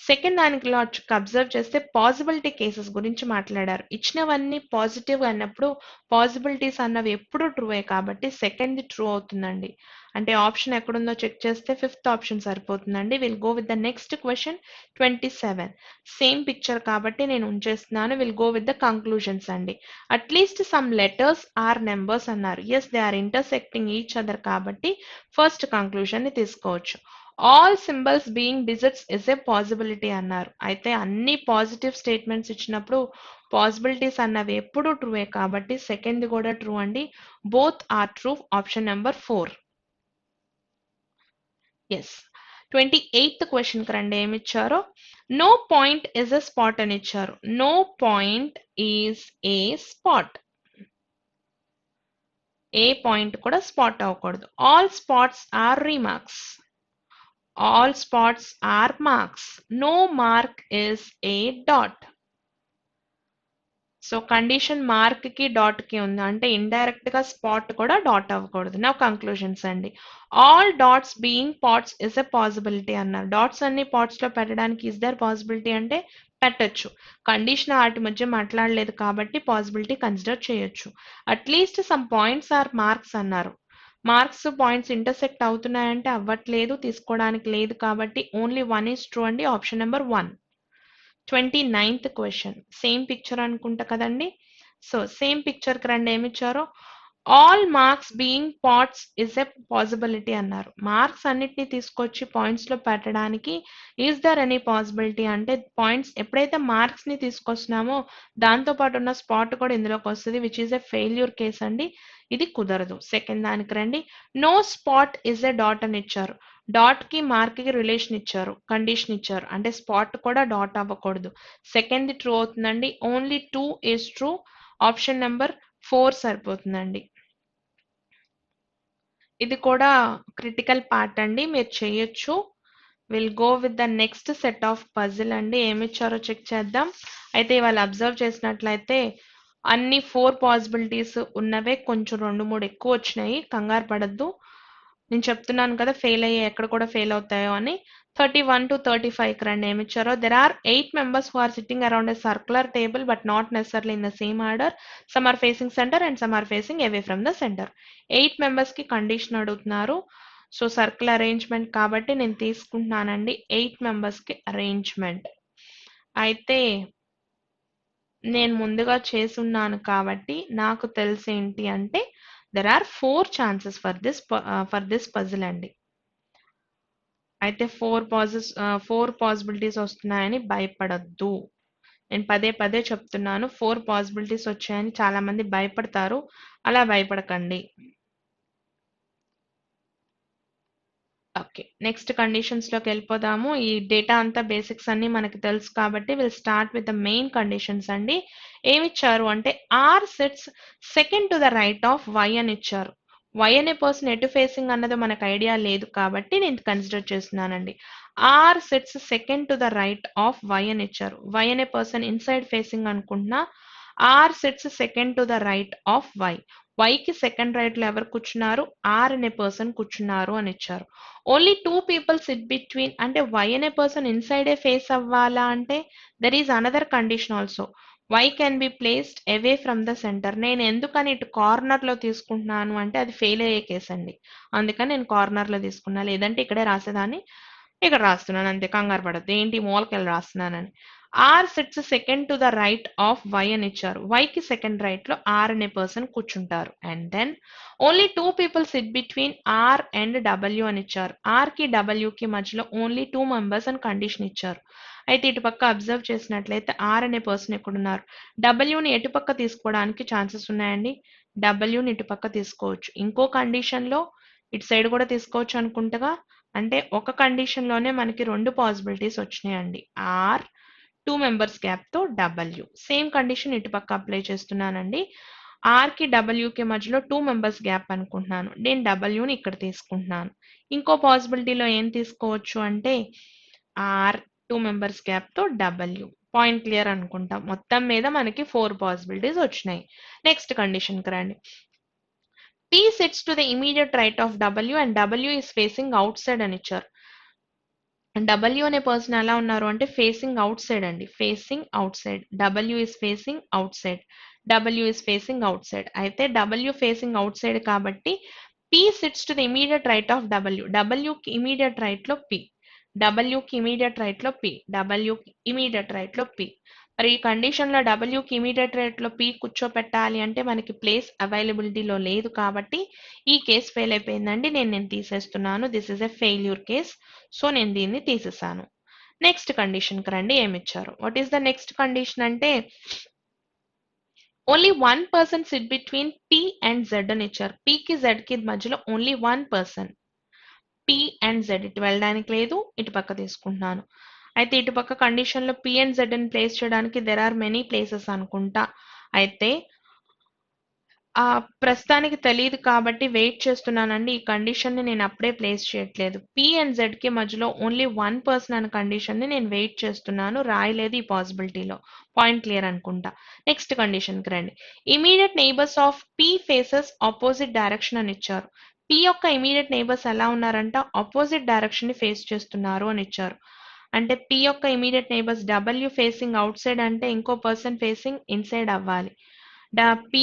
సెకండ్ దానికి అబ్జర్వ్ చేస్తే పాసిబిలిటీ కేసెస్ గురించి మాట్లాడారు. ఇచ్చినవన్నీ పాజిటివ్ అన్నప్పుడు పాసిబిలిటీస్ అన్నవి ఎప్పుడు ట్రూవే కాబట్టి సెకండ్ ట్రూ అవుతుందండి. అంటే ఆప్షన్ ఎక్కడుందో చెక్ చేస్తే ఫిఫ్త్ ఆప్షన్ సరిపోతుందండి. Will go with the next question 27. Same picture కాబట్టి నేను ఉంచేస్తున్నాను. Will go with the conclusions అండి. At least some letters are numbers అన్నారు. As they are intersecting each other కాబట్టి ఫస్ట్ కంక్లూజన్ ని తీసుకోవచ్చు. All symbols being digits is a possibility అన్నారు. అయితే అన్ని పాజిటివ్ స్టేట్మెంట్స్ ఇచ్చినప్పుడు పాసిబిలిటీస్ అన్నవి ఎప్పుడు ట్రూవే కాబట్టి సెకండ్ కూడా ట్రూ అండి. Both are true. Option number 4. Yes. 28th question కి రండి. ఏమి ఇచ్చారో, no point is a spot అని ఇచ్చారు. No point is a spot. ఏ పాయింట్ కూడా స్పాట్ అవ్వకూడదు. All spots are remarks. All spots are marks. No mark is a dot. So condition mark కి డాట్ కి ఉంది అంటే ఇండైరెక్ట్ గా స్పాట్ కూడా డాట్ అవ్వకూడదు. నా కంక్లూజన్స్ అండి. All dots being pots is a possibility అన్నారు. డాట్స్ అన్ని పాట్స్ లో పెట్టడానికి ఇస్ దర్ పాసిబిలిటీ అంటే పెట్టచ్చు. కండిషన్ వాటి మధ్య మాట్లాడలేదు కాబట్టి పాసిబిలిటీ కన్సిడర్ చేయొచ్చు. At least some points are marks అన్నారు. మార్క్స్ పాయింట్స్ ఇంటర్సెక్ట్ అవుతున్నాయంటే అవ్వట్లేదు, తీసుకోవడానికి లేదు కాబట్టి ఓన్లీ 1 ఈస్ ట్రూ అండి. Option number 1. 29th క్వశ్చన్. సేమ్ పిక్చర్ అనుకుంటా కదండి. సో సేమ్ పిక్చర్ కి రండి. ఏమి ఇచ్చారో, all marks being pots is a possibility అన్నారు. మార్క్స్ అన్నిటిని తీసుకొచ్చి పాయింట్స్ లో పెట్టడానికి ఈజ్ దర్ ఎనీ పాసిబిలిటీ అంటే పాయింట్స్ ఎప్పుడైతే మార్క్స్ ని తీసుకొస్తున్నామో దాంతో పాటు ఉన్న స్పాట్ కూడా ఇందులోకి వస్తుంది, which is a failure case అండి. ఇది కుదరదు. సెకండ్ దానికి రండి. No spot is a dot అని ఇచ్చారు. డాట్ కి మార్క్ కి రిలేషన్ ఇచ్చారు, కండిషన్ ఇచ్చారు అంటే స్పాట్ కూడా డాట్ అవ్వకూడదు. సెకండ్ ట్రూ అవుతుందండి. Only 2 is true. Option number 4 సరిపోతుందండి. ఇది కూడా క్రిటికల్ పార్ట్ అండి, మీరు చేయొచ్చు. Will go with the next set of puzzle అండి. ఏమి ఇచ్చారో చెక్ చేద్దాం. అయితే ఇవాళ అబ్జర్వ్ చేసినట్లయితే అన్ని 4 పాసిబిలిటీస్ ఉన్నవే, కొంచెం 2-3 ఎక్కువ వచ్చినాయి. కంగారు పడద్దు. నేను చెప్తున్నాను కదా ఫెయిల్ అయ్యే ఎక్కడ కూడా ఫెయిల్ అవుతాయో అని. 31 to 35 కి రండి. ఏమి ఇచ్చారో, there are 8 members who are sitting around a circular table but not necessarily in the same order. Some are facing center and some are facing away from the center. 8 members కి condition అడుగుతున్నారు. So circle arrangement కాబట్టి నేను తీసుకుంటున్నానండి 8 members కి arrangement. అయితే నేను ముందుగా చేసున్నాను కాబట్టి నాకు తెలిసేంటి అంటే there are 4 chances for this puzzle అండి. అయితే 4 పాసిబిలిటీస్ వస్తున్నాయని భయపడద్దు. నేను పదే పదే చెప్తున్నాను 4 పాసిబిలిటీస్ వచ్చాయని చాలా మంది భయపడతారు. అలా భయపడకండి. ఓకే, నెక్స్ట్ కండిషన్స్ లోకి వెళ్ళిపోదాము. ఈ డేటా అంతా బేసిక్స్ అన్ని మనకి తెలుసు కాబట్టి will start with the main conditions అండి. ఏమి ఇచ్చారు అంటే R sits second to the right of Y అని ఇచ్చారు. వై అనే పర్సన్ ఎటు ఫేసింగ్ అన్నది మనకు ఐడియా లేదు కాబట్టి నేను కన్సిడర్ చేస్తున్నానండి. R sits second to the right of Y అని ఇచ్చారు. వై అనే పర్సన్ ఇన్సైడ్ ఫేసింగ్ అనుకుంటున్నా. R sits second to the right of Y. వైకి సెకండ్ రైట్ లో ఎవరు కూర్చున్నారు? ఆర్ అనే పర్సన్ కూర్చున్నారు అని ఇచ్చారు. ఓన్లీ 2 people సిట్ బిట్వీన్ అంటే వై అనే పర్సన్ ఇన్సైడ్ ఏ ఫేస్ అవ్వాలా అంటే there is another condition also. Y can be placed away from the center. నేను ఎందుకని ఇటు కార్నర్ లో తీసుకుంటున్నాను అంటే అది ఫెయిల్ అయ్యే కేసు అండి. అందుకని నేను కార్నర్ లో తీసుకున్నా, లేదంటే ఇక్కడే రాసేదాన్ని. ఇక్కడ రాస్తున్నాను అంతే, కంగారు పడద్దు. ఏంటి మూలకెళ్ళి రాస్తున్నానని. R sits second to the right of Y అని ఇచ్చారు. వైకి సెకండ్ రైట్ లో ఆర్ అనే పర్సన్ కూర్చుంటారు. And then only 2 people sit between R and W అని ఇచ్చారు. ఆర్ కి డబ్ల్యూ కి మధ్యలో ఓన్లీ 2 members అని కండిషన్ ఇచ్చారు. అయితే ఇటు పక్క అబ్జర్వ్ చేసినట్లయితే ఆర్ అనే పర్సన్ ఎక్కడున్నారు? డబ్ల్యూని ఎటు పక్క తీసుకోవడానికి ఛాన్సెస్ ఉన్నాయండి. డబ్ల్యూని ఇటు పక్క తీసుకోవచ్చు. ఇంకో కండిషన్ లో ఇటు సైడ్ కూడా తీసుకోవచ్చు అనుకుంటగా. అంటే ఒక కండిషన్ లోనే మనకి 2 పాసిబిలిటీస్ వచ్చినాయండి. ఆర్ 2 మెంబర్స్ గ్యాప్తో W. సేమ్ కండిషన్ ఇటుపక్క అప్లై చేస్తున్నానండి. ఆర్కి డబ్ల్యూకి మధ్యలో 2 మెంబర్స్ గ్యాప్ అనుకుంటున్నాను. నేను డబ్ల్యూని ఇక్కడ తీసుకుంటున్నాను. ఇంకో పాసిబిలిటీలో ఏం తీసుకోవచ్చు అంటే ఆర్ 2 మెంబర్స్ గ్యాప్తో డబ్ల్యూ. పాయింట్ క్లియర్ అనుకుంటాం. మొత్తం మీద మనకి 4 పాసిబిలిటీస్ వచ్చినాయి. నెక్స్ట్ కండిషన్కి రండి. P sits to the immediate right of W and W is facing outside అని ఇచ్చారు. W అనే పర్సన్ ఎలా ఉన్నారు అంటే ఫేసింగ్ అవుట్ సైడ్ అండి. Facing out side. W is facing outside. W is facing outside. అయితే W facing outside కాబట్టి P sits to the immediate right of W. W కి immediate right లో P. W కి immediate right లో P. W కి immediate right లో P. మరి ఈ కండిషన్లో W కి ఇమీడియట్ రేట్లో P కూర్చోపెట్టాలి అంటే మనకి ప్లేస్ అవైలబిలిటీలో లేదు కాబట్టి ఈ కేసు ఫెయిల్ అయిపోయిందండి. నేను తీసేస్తున్నాను. This is a failure case. So నేను దీన్ని తీసేసాను. నెక్స్ట్ కండిషన్కి రండి. ఏమి ఇచ్చారు? What is the next condition అంటే only one person sit between P and Z అని ఇచ్చారు. P కి Z కి మధ్యలో only one person. P and Z ఇటు వెళ్ళడానికి లేదు. ఇటు పక్క తీసుకుంటున్నాను. అయితే ఇటుపక్క కండిషన్లో P అండ్ Z ని ప్లేస్ చేయడానికి దెర్ ఆర్ మెనీ ప్లేసెస్ అనుకుంటా. అయితే ప్రస్తుతానికి తెలియదు కాబట్టి వెయిట్ చేస్తున్నానండి. ఈ కండిషన్ని నేను అప్పుడే ప్లేస్ చేయట్లేదు. P అండ్ Z కి మధ్యలో ఓన్లీ వన్ పర్సన్ అనే కండిషన్ని నేను వెయిట్ చేస్తున్నాను. రాయలేదు ఈ పాసిబిలిటీలో. పాయింట్ క్లియర్ అనుకుంటా. నెక్స్ట్ కండిషన్కి రండి. Immediate neighbours of P faces opposite direction అని ఇచ్చారు. P యొక్క ఇమీడియట్ నైబర్స్ ఎలా ఉన్నారంట ఆపోజిట్ డైరెక్షన్ ని ఫేస్ చేస్తున్నారు అని ఇచ్చారు. అంటే P యొక్క immediate neighbours W facing outside అంటే ఇంకో పర్సన్ ఫేసింగ్ ఇన్సైడ్ అవ్వాలి. P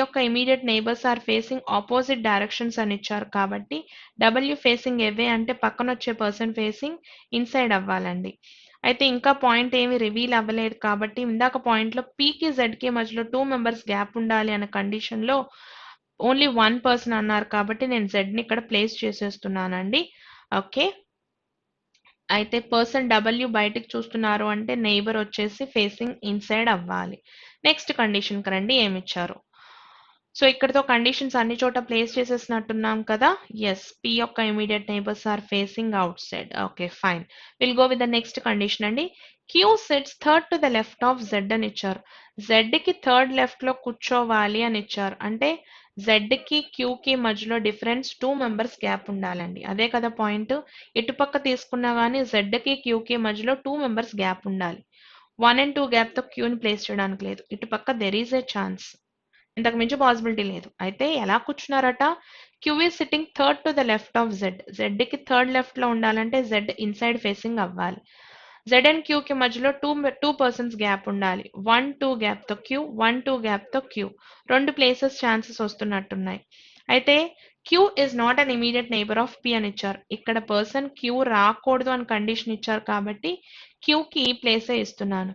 యొక్క immediate neighbours are facing opposite directions అని ఇచ్చారు కాబట్టి W ఫేసింగ్ అవే అంటే పక్కన వచ్చే పర్సన్ ఫేసింగ్ ఇన్సైడ్ అవ్వాలండి. అయితే ఇంకా పాయింట్ ఏమి రివీల్ అవ్వలేదు కాబట్టి ఇందాక పాయింట్లో Pకి Zకి మధ్యలో 2 మెంబర్స్ గ్యాప్ ఉండాలి అనే కండిషన్లో ఓన్లీ వన్ పర్సన్ అన్నారు కాబట్టి నేను Zని ఇక్కడ ప్లేస్ చేసేస్తున్నానండి. ఓకే. అయితే పర్సన్ W బయటకు చూస్తున్నారు అంటే నైబర్ వచ్చేసి ఫేసింగ్ ఇన్సైడ్ అవ్వాలి. నెక్స్ట్ కండిషన్కి రండి. ఏమి ఇచ్చారు? సో ఇక్కడతో కండిషన్స్ అన్ని చోట ప్లేస్ చేసేసినట్టున్నాం కదా. ఎస్, P యొక్క immediate neighbours are facing outside. Okay, fine. Will go with the next condition అండి. Q sits third to the left of Z అని ఇచ్చారు. Z కి థర్డ్ లెఫ్ట్ లో కూర్చోవాలి అని ఇచ్చారు. అంటే Z కి Q కి మధ్యలో డిఫరెన్స్ 2 మెంబర్స్ గ్యాప్ ఉండాలండి. అదే కదా పాయింట్. ఇటుపక్క తీసుకున్నా కానీ Z కి Q కి మధ్యలో 2 మెంబర్స్ గ్యాప్ ఉండాలి. 1 and 2 గ్యాప్ తో Q ని ప్లేస్ చేయడానికి లేదు. ఇటుపక్క దెర్ ఈజ్ ఏ ఛాన్స్. ఇంతకు మించి పాసిబిలిటీ లేదు. అయితే ఎలా కూర్చున్నారట? Q is sitting third to the left of Z. Z కి థర్డ్ లెఫ్ట్ లో ఉండాలంటే Z ఇన్సైడ్ ఫేసింగ్ అవ్వాలి. Z అండ్ Q కి మధ్యలో 2 పర్సన్స్ గ్యాప్ ఉండాలి. 1, 2 గ్యాప్ తో Q, 1, 2 గ్యాప్ తో Q. రెండు ప్లేసెస్ ఛాన్సెస్ వస్తున్నట్టున్నాయి. అయితే Q is not an immediate neighbor of P అని ఇచ్చారు. ఇక్కడ పర్సన్ Q రాకూడదు అని కండిషన్ ఇచ్చారు కాబట్టి Q కి ఈ ప్లేసే ఇస్తున్నాను.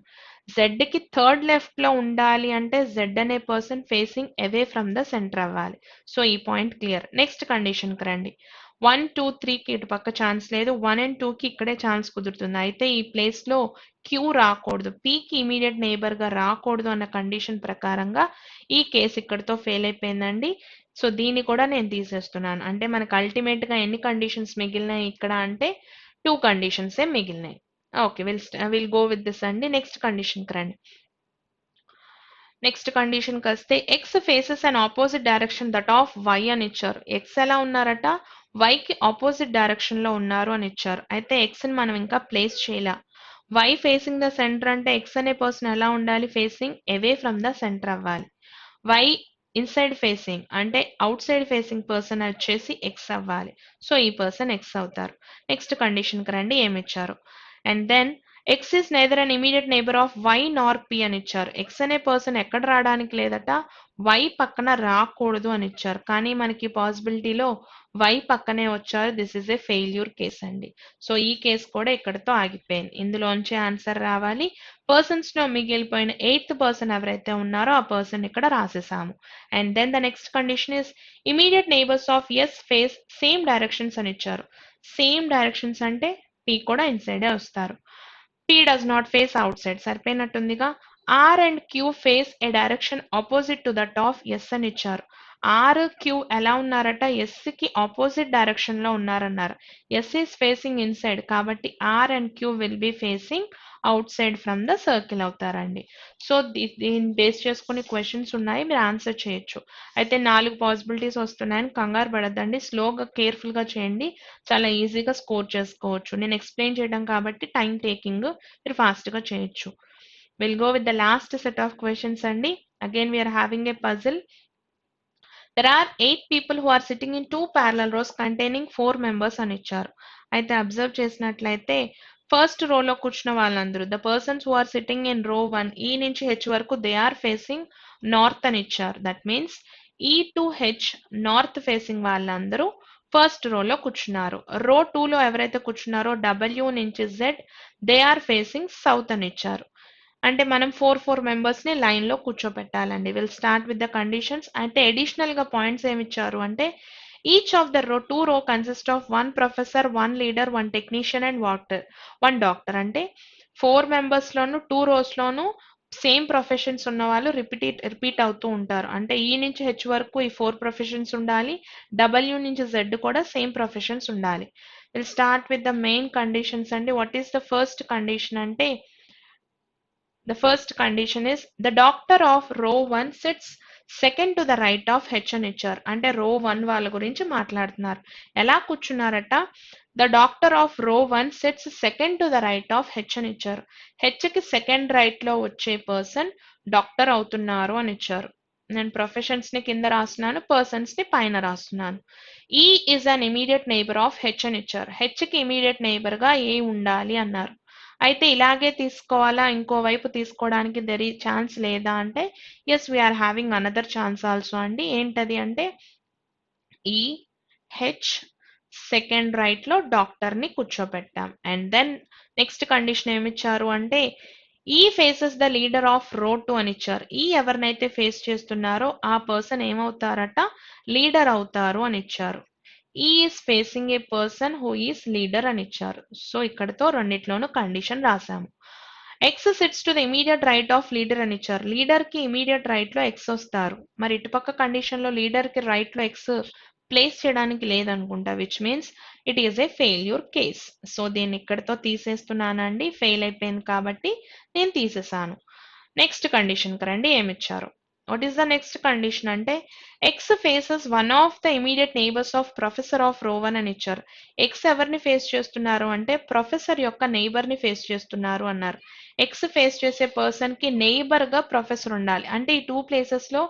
Z కి థర్డ్ లెఫ్ట్ లో ఉండాలి అంటే Z అనే person facing away from the centre అవ్వాలి. సో ఈ పాయింట్ క్లియర్. నెక్స్ట్ కండిషన్ కి రండి. 1, 2, 3కి ఇటు పక్క ఛాన్స్ లేదు. 1 and 2కి ఇక్కడే ఛాన్స్ కుదురుతుంది. అయితే ఈ ప్లేస్ లో Q రాకూడదు. Pకి ఇమీడియట్ నైబర్ గా రాకూడదు అన్న కండిషన్ ప్రకారంగా ఈ కేసు ఇక్కడతో ఫెయిల్ అయిపోయిందండి. సో దీన్ని కూడా నేను తీసేస్తున్నాను. అంటే మనకు అల్టిమేట్ గా ఎన్ని కండిషన్స్ మిగిలినాయి ఇక్కడ అంటే 2 కండిషన్సే మిగిలినాయి. Okay, will go with this అండి. నెక్స్ట్ కండిషన్కి రండి. నెక్స్ట్ కండిషన్కి వస్తే X faces and opposite direction that of Y అని ఇచ్చారు. ఎక్స్ ఎలా ఉన్నారట? వైకి ఆపోజిట్ డైరెక్షన్ లో ఉన్నారు అని ఇచ్చారు. అయితే ఎక్స్ ని మనం ఇంకా ప్లేస్ చేయలే. వై ఫేసింగ్ ద సెంటర్ అంటే ఎక్స్ అనే పర్సన్ ఎలా ఉండాలి? Facing away from the centre అవ్వాలి. వై ఇన్సైడ్ ఫేసింగ్ అంటే అవుట్ సైడ్ ఫేసింగ్ పర్సన్ వచ్చేసి ఎక్స్ అవ్వాలి. సో ఈ పర్సన్ ఎక్స్ అవుతారు. నెక్స్ట్ కండిషన్కి రండి. ఏమి ఇచ్చారు? And then X is neither an immediate neighbour of Y nor P అని ఇచ్చారు. ఎక్స్ అనే పర్సన్ ఎక్కడ రావడానికి లేదట? వై పక్కన రాకూడదు అని ఇచ్చారు. కానీ మనకి పాసిబిలిటీలో వై పక్కనే వచ్చారు. This is a failure case అండి. సో ఈ కేసు కూడా ఇక్కడతో ఆగిపోయింది. ఇందులోంచి ఆన్సర్ రావాలి. పర్సన్స్ లో మిగిలిపోయిన 8th పర్సన్ ఎవరైతే ఉన్నారో ఆ పర్సన్ ఇక్కడ రాసేసాము. And then the next condition is immediate neighbours of S face same directions అని ఇచ్చారు. సేమ్ డైరెక్షన్స్ అంటే P కూడా ఇన్సైడే వస్తారు. P does not face outside. సరిపోయినట్టుందిగా. R and Q face a direction opposite to that of S అని ఇచ్చారు. Are queue ఎలా ఉన్నారట, ఎస్కి opposite direction లో ఉన్నారన్నారు. ఎస్ ఈస్ ఫేసింగ్ ఇన్సైడ్ కాబట్టి R and Q will be facing outside from the circle అవుతారండి. So దీన్ని base చేసుకుని క్వశ్చన్స్ ఉన్నాయి, మీరు ఆన్సర్ చేయొచ్చు. అయితే 4 పాసిబిలిటీస్ వస్తున్నాయని కంగారు పడద్దండి, స్లోగా కేర్ఫుల్ గా చేయండి, చాలా ఈజీగా స్కోర్ చేసుకోవచ్చు. నేను ఎక్స్ప్లెయిన్ చేయడం కాబట్టి టైం టేకింగ్, మీరు ఫాస్ట్ గా చేయొచ్చు. Will go with the last set of questions అండి. Again we are having a puzzle. There are 8 people who are sitting in 2 parallel rows containing 4 members అని ఇచ్చారు. అయితే అబ్జర్వ్ చేసినట్లయితే ఫస్ట్ రోలో కూర్చున్న వాళ్ళందరూ the persons who are sitting in row 1 ఈ నుంచి హెచ్ వరకు దే ఆర్ ఫేసింగ్ నార్త్ అని ఇచ్చారు. That means E to H north facing వాళ్ళందరూ ఫస్ట్ రోలో కూర్చున్నారు. రో 2లో ఎవరైతే కూర్చున్నారో డబ్ల్యూ నుంచి Z they are facing south అని ఇచ్చారు. అంటే మనం 4 మెంబర్స్ ని లైన్ లో కూర్చోపెట్టాలండి. Will start with the conditions. అయితే అడిషనల్ గా పాయింట్స్ ఏమి ఇచ్చారు అంటే each of the two row consist of 1 professor, 1 leader, 1 technician and 1 doctor. అంటే 4 మెంబర్స్ లోను 2 రోస్ లోను సేమ్ ప్రొఫెషన్స్ ఉన్న వాళ్ళు రిపీట్ అవుతూ ఉంటారు. అంటే ఈ నుంచి హెచ్ వరకు ఈ 4 ప్రొఫెషన్స్ ఉండాలి, డబ్ల్యూ నుంచి జెడ్ కూడా సేమ్ ప్రొఫెషన్స్ ఉండాలి. Will start with the main conditions అండి. What is the first condition అంటే the first condition is the doctor of row 1 sits second to the right of H అని ఇచ్చారు. అంటే రో 1 వాళ్ళ గురించి మాట్లాడుతున్నారు. ఎలా కూర్చున్నారట, the doctor of row 1 sits second to the right of H అని ఇచ్చారు. హెచ్ కి సెకండ్ రైట్ లో వచ్చే పర్సన్ డాక్టర్ అవుతున్నారు అని ఇచ్చారు. నేను ప్రొఫెషన్స్ ని కింద రాస్తున్నాను, పర్సన్స్ ని పైన రాస్తున్నాను. ఈ is an immediate neighbour of H అని ఇచ్చారు. హెచ్ కి ఇమీడియట్ నైబర్ గా ఏ ఉండాలి అన్నారు. అయితే ఇలాగే తీసుకోవాలా, ఇంకోవైపు తీసుకోవడానికి ఛాన్స్ లేదా అంటే yes we are having another chance also అండి. ఏంటది అంటే ఈ హెచ్ సెకండ్ రైట్ లో డాక్టర్ ని కూర్చోబెట్టాం. అండ్ దెన్ నెక్స్ట్ కండిషన్ ఏమిచ్చారు అంటే ఈ faces the leader of row 2 అని ఇచ్చారు. ఈ ఎవరినైతే ఫేస్ చేస్తున్నారో ఆ పర్సన్ ఏమవుతారట, లీడర్ అవుతారు అని ఇచ్చారు. E is facing a person who is leader అని ఇచ్చారు. సో ఇక్కడతో రెండిట్లోనూ కండిషన్ రాసాము. X sits to the immediate right of leader అని ఇచ్చారు. లీడర్ కి ఇమీడియట్ రైట్ లో ఎక్స్ వస్తారు. మరి ఇటుపక్క కండిషన్ లో లీడర్ కి రైట్ లో ఎక్స్ ప్లేస్ చేయడానికి లేదనుకుంటా, which means it is a failure case. So దీన్ని ఇక్కడతో తీసేస్తున్నానండి, ఫెయిల్ అయిపోయింది కాబట్టి నేను తీసేసాను. నెక్స్ట్ కండిషన్ కి రండి, ఏమిచ్చారు. What is the next condition అంటే X faces one of the immediate neighbours of professor of row 1 అని ఇచ్చారు. ఎక్స్ ఎవరిని ఫేస్ చేస్తున్నారు అంటే ప్రొఫెసర్ యొక్క నైబర్ ని ఫేస్ చేస్తున్నారు అన్నారు. ఎక్స్ ఫేస్ చేసే పర్సన్ కి నైబర్ గా ప్రొఫెసర్ ఉండాలి. అంటే ఈ 2 ప్లేసెస్ లో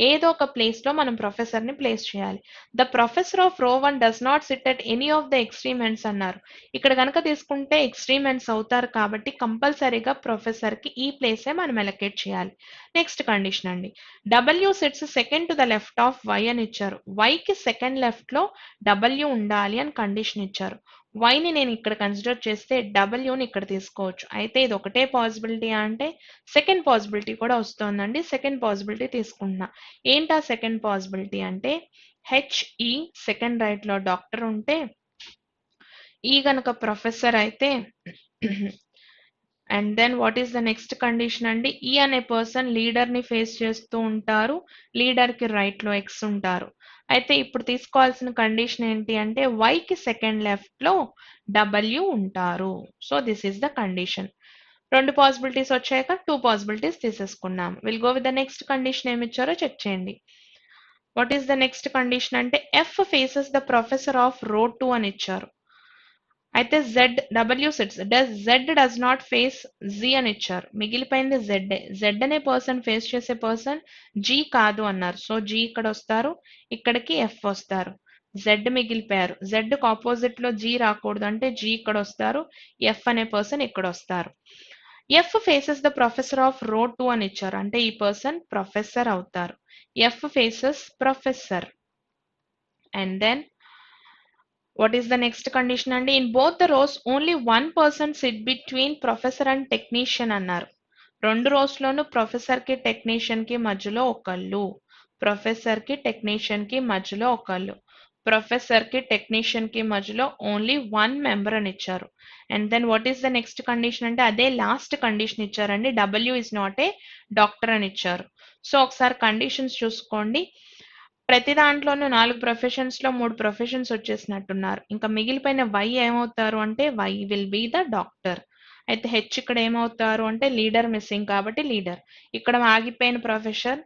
ఏదో ఒక ప్లేస్ లో మనం ప్రొఫెసర్ ని ప్లేస్ చేయాలి. The professor of row 1 does not SIT at any of the extreme ends అన్నారు. ఇక్కడ కనుక తీసుకుంటే ఎక్స్ట్రీమ్ ఎండ్స్ అవుతారు కాబట్టి కంపల్సరీగా ప్రొఫెసర్ కి ఈ ప్లేసే మనం ఎలకేట్ చేయాలి. నెక్స్ట్ కండిషన్ అండి, W sits second to the left of Y అని ఇచ్చారు. వై కి సెకండ్ లెఫ్ట్ లో డబ్ల్యూ ఉండాలి అని కండిషన్ ఇచ్చారు. వైని నేను ఇక్కడ కన్సిడర్ చేస్తే డబ్ల్యూని ఇక్కడ తీసుకోవచ్చు. అయితే ఇది ఒకటే పాసిబిలిటీ అంటే సెకండ్ పాసిబిలిటీ కూడా వస్తుందండి. సెకండ్ పాసిబిలిటీ తీసుకుంటున్నా. ఏంటా సెకండ్ పాసిబిలిటీ అంటే హెచ్ఈ సెకండ్ రైట్ లో డాక్టర్ ఉంటే ఈ గనక ప్రొఫెసర్ అయితే and then what is the next condition అండి, ఈ అనే పర్సన్ లీడర్ ని ఫేస్ చేస్తూ ఉంటారు. లీడర్ కి రైట్ లో ఎక్స్ ఉంటారు. అయితే ఇప్పుడు తీసుకోవాల్సిన కండిషన్ ఏంటి అంటే వై కి సెకండ్ లెఫ్ట్ లో డబ్ల్యూ ఉంటారు. So this is the condition. 2 possibilities వచ్చాక 2 పాసిబిలిటీస్ తీసేసుకున్నాం. Will go with the next condition ఏమి ఇచ్చారో చెక్ చేయండి. What is the next condition అంటే F faces the professor of row 2 అని ఇచ్చారు. అయితే W sits Z does not face G అని ఇచ్చారు. మిగిలిపోయింది జెడ్. జెడ్ అనే పర్సన్ ఫేస్ చేసే పర్సన్ జీ కాదు అన్నారు. సో జీ ఇక్కడ వస్తారు, ఇక్కడికి ఎఫ్ వస్తారు. జెడ్ మిగిలిపోయారు. జెడ్ కు ఆపోజిట్ లో జీ రాకూడదు అంటే జీ ఇక్కడ వస్తారు, ఎఫ్ అనే పర్సన్ ఇక్కడ వస్తారు. F faces the professor of row 2 అని ఇచ్చారు. అంటే ఈ పర్సన్ ప్రొఫెసర్ అవుతారు. F faces professor. And then what is the next condition అండి, in both the rows only one person sit between professor and technician అన్నారు. 2 rows లోను professor కి technician కి మధ్యలో ఒకళ్ళు, ప్రొఫెసర్ కి టెక్నీషియన్ కి మధ్యలో ఒకళ్ళు, ప్రొఫెసర్ కి టెక్నీషియన్ కి మధ్యలో ఓన్లీ 1 మెంబర్ అని ఇచ్చారు. And then what is the next condition అంటే అదే లాస్ట్ కండిషన్ ఇచ్చారండి, W is not a doctor అని ఇచ్చారు. సో ఒకసారి కండిషన్స్ చూసుకోండి. ప్రతి దాంట్లోనూ 4 ప్రొఫెషన్స్‌లో 3 ప్రొఫెషన్స్ వచ్చేసినట్టున్నారు. ఇంకా మిగిలిపోయిన వై ఏమవుతారు అంటే Y will be the doctor. అయితే హెచ్ ఇక్కడ ఏమవుతారు అంటే లీడర్ మిస్సింగ్ కాబట్టి లీడర్. ఇక్కడ ఆగిపోయిన ప్రొఫెషన్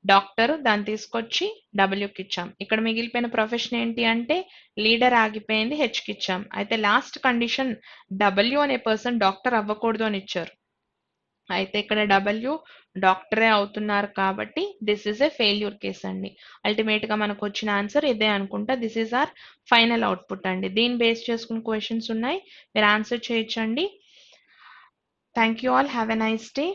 డాక్టర్, దాన్ని తీసుకొచ్చి డబ్ల్యూకి ఇచ్చాం. ఇక్కడ మిగిలిపోయిన ప్రొఫెషన్ ఏంటి అంటే లీడర్ ఆగిపోయింది హెచ్కి ఇచ్చాం. అయితే లాస్ట్ కండిషన్ డబ్ల్యూ అనే పర్సన్ డాక్టర్ అవ్వకూడదు అని ఇచ్చారు. అయితే ఇక్కడ డబ్ల్యూ డాక్టరే అవుతున్నారు కాబట్టి this is a failure case అండి. అల్టిమేట్ గా మనకు వచ్చిన ఆన్సర్ ఇదే అనుకుంటా. This is our final output అండి. దీన్ని బేస్ చేసుకుని క్వశ్చన్స్ ఉన్నాయి, మీరు ఆన్సర్ చేయొచ్చండి. Thank you all, have a nice day.